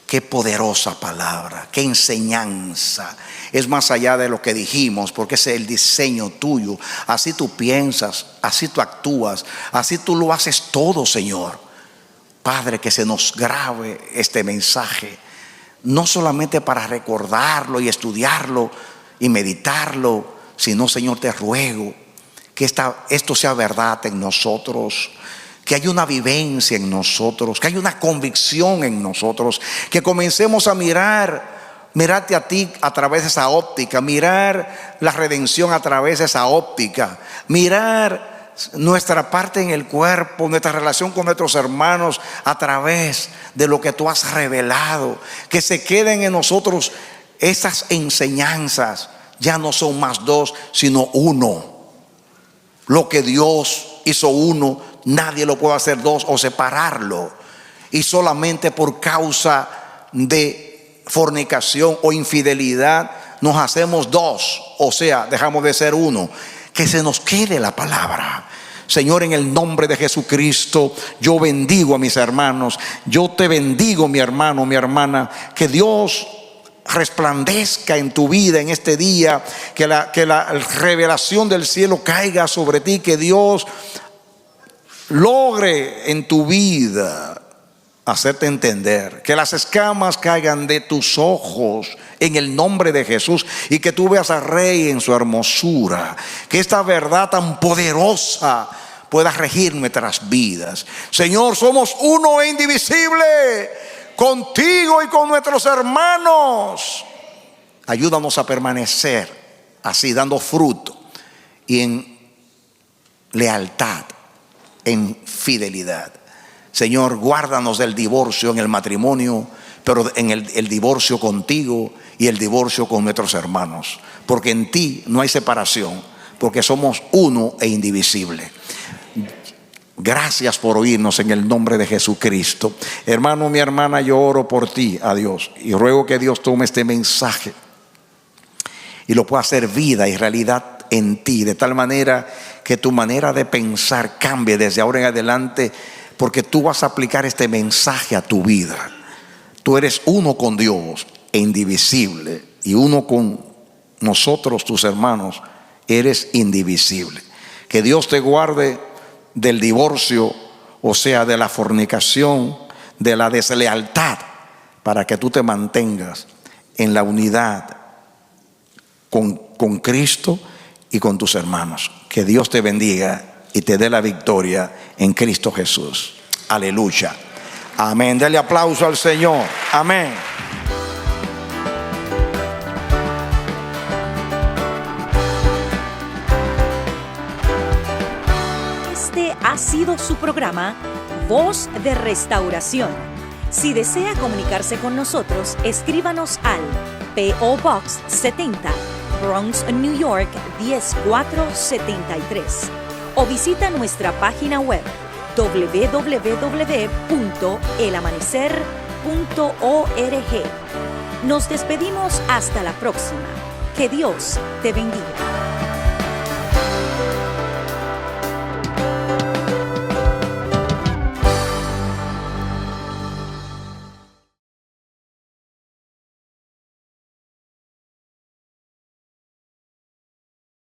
qué poderosa palabra, qué enseñanza. Es más allá de lo que dijimos, porque ese es el diseño tuyo. Así tú piensas, así tú actúas, así tú lo haces todo, Señor. Padre, que se nos grabe este mensaje, no solamente para recordarlo y estudiarlo y meditarlo, sino, Señor, te ruego que esto sea verdad en nosotros, que haya una vivencia en nosotros, que haya una convicción en nosotros, que comencemos a mirarte a ti a través de esa óptica, mirar la redención a través de esa óptica, mirar nuestra parte en el cuerpo, nuestra relación con nuestros hermanos a través de lo que tú has revelado, que se queden en nosotros esas enseñanzas. Ya no son más dos, sino uno. Lo que Dios hizo uno, nadie lo puede hacer dos o separarlo. Y solamente por causa de fornicación o infidelidad nos hacemos dos, o sea, dejamos de ser uno. Que se nos quede la palabra. Señor, en el nombre de Jesucristo, yo bendigo a mis hermanos. Yo te bendigo, mi hermano, mi hermana. Que Dios resplandezca en tu vida en este día, que la revelación del cielo caiga sobre ti, que Dios logre en tu vida hacerte entender, que las escamas caigan de tus ojos en el nombre de Jesús y que tú veas al Rey en su hermosura, que esta verdad tan poderosa pueda regir nuestras vidas. Señor, somos uno e indivisible contigo y con nuestros hermanos. Ayúdanos a permanecer así, dando fruto y en lealtad, en fidelidad. Señor, guárdanos del divorcio en el matrimonio, pero en el divorcio contigo y el divorcio con nuestros hermanos, porque en ti no hay separación, porque somos uno e indivisible. Gracias por oírnos en el nombre de Jesucristo. Hermano, mi hermana, yo oro por ti a Dios y ruego que Dios tome este mensaje y lo pueda hacer vida y realidad en ti, de tal manera que tu manera de pensar cambie desde ahora en adelante, porque tú vas a aplicar este mensaje a tu vida. Tú eres uno con Dios e indivisible, y uno con nosotros, tus hermanos, eres indivisible. Que Dios te guarde del divorcio, o sea, de la fornicación, de la deslealtad, para que tú te mantengas en la unidad con Cristo y con tus hermanos. Que Dios te bendiga y te dé la victoria en Cristo Jesús. Aleluya. Amén. Dale aplauso al Señor. Amén. Este ha sido su programa Voz de Restauración. Si desea comunicarse con nosotros, escríbanos al P.O. Box 70, Bronx, New York 10473, o visita nuestra página web www.elamanecer.org. Nos despedimos hasta la próxima. Que Dios te bendiga.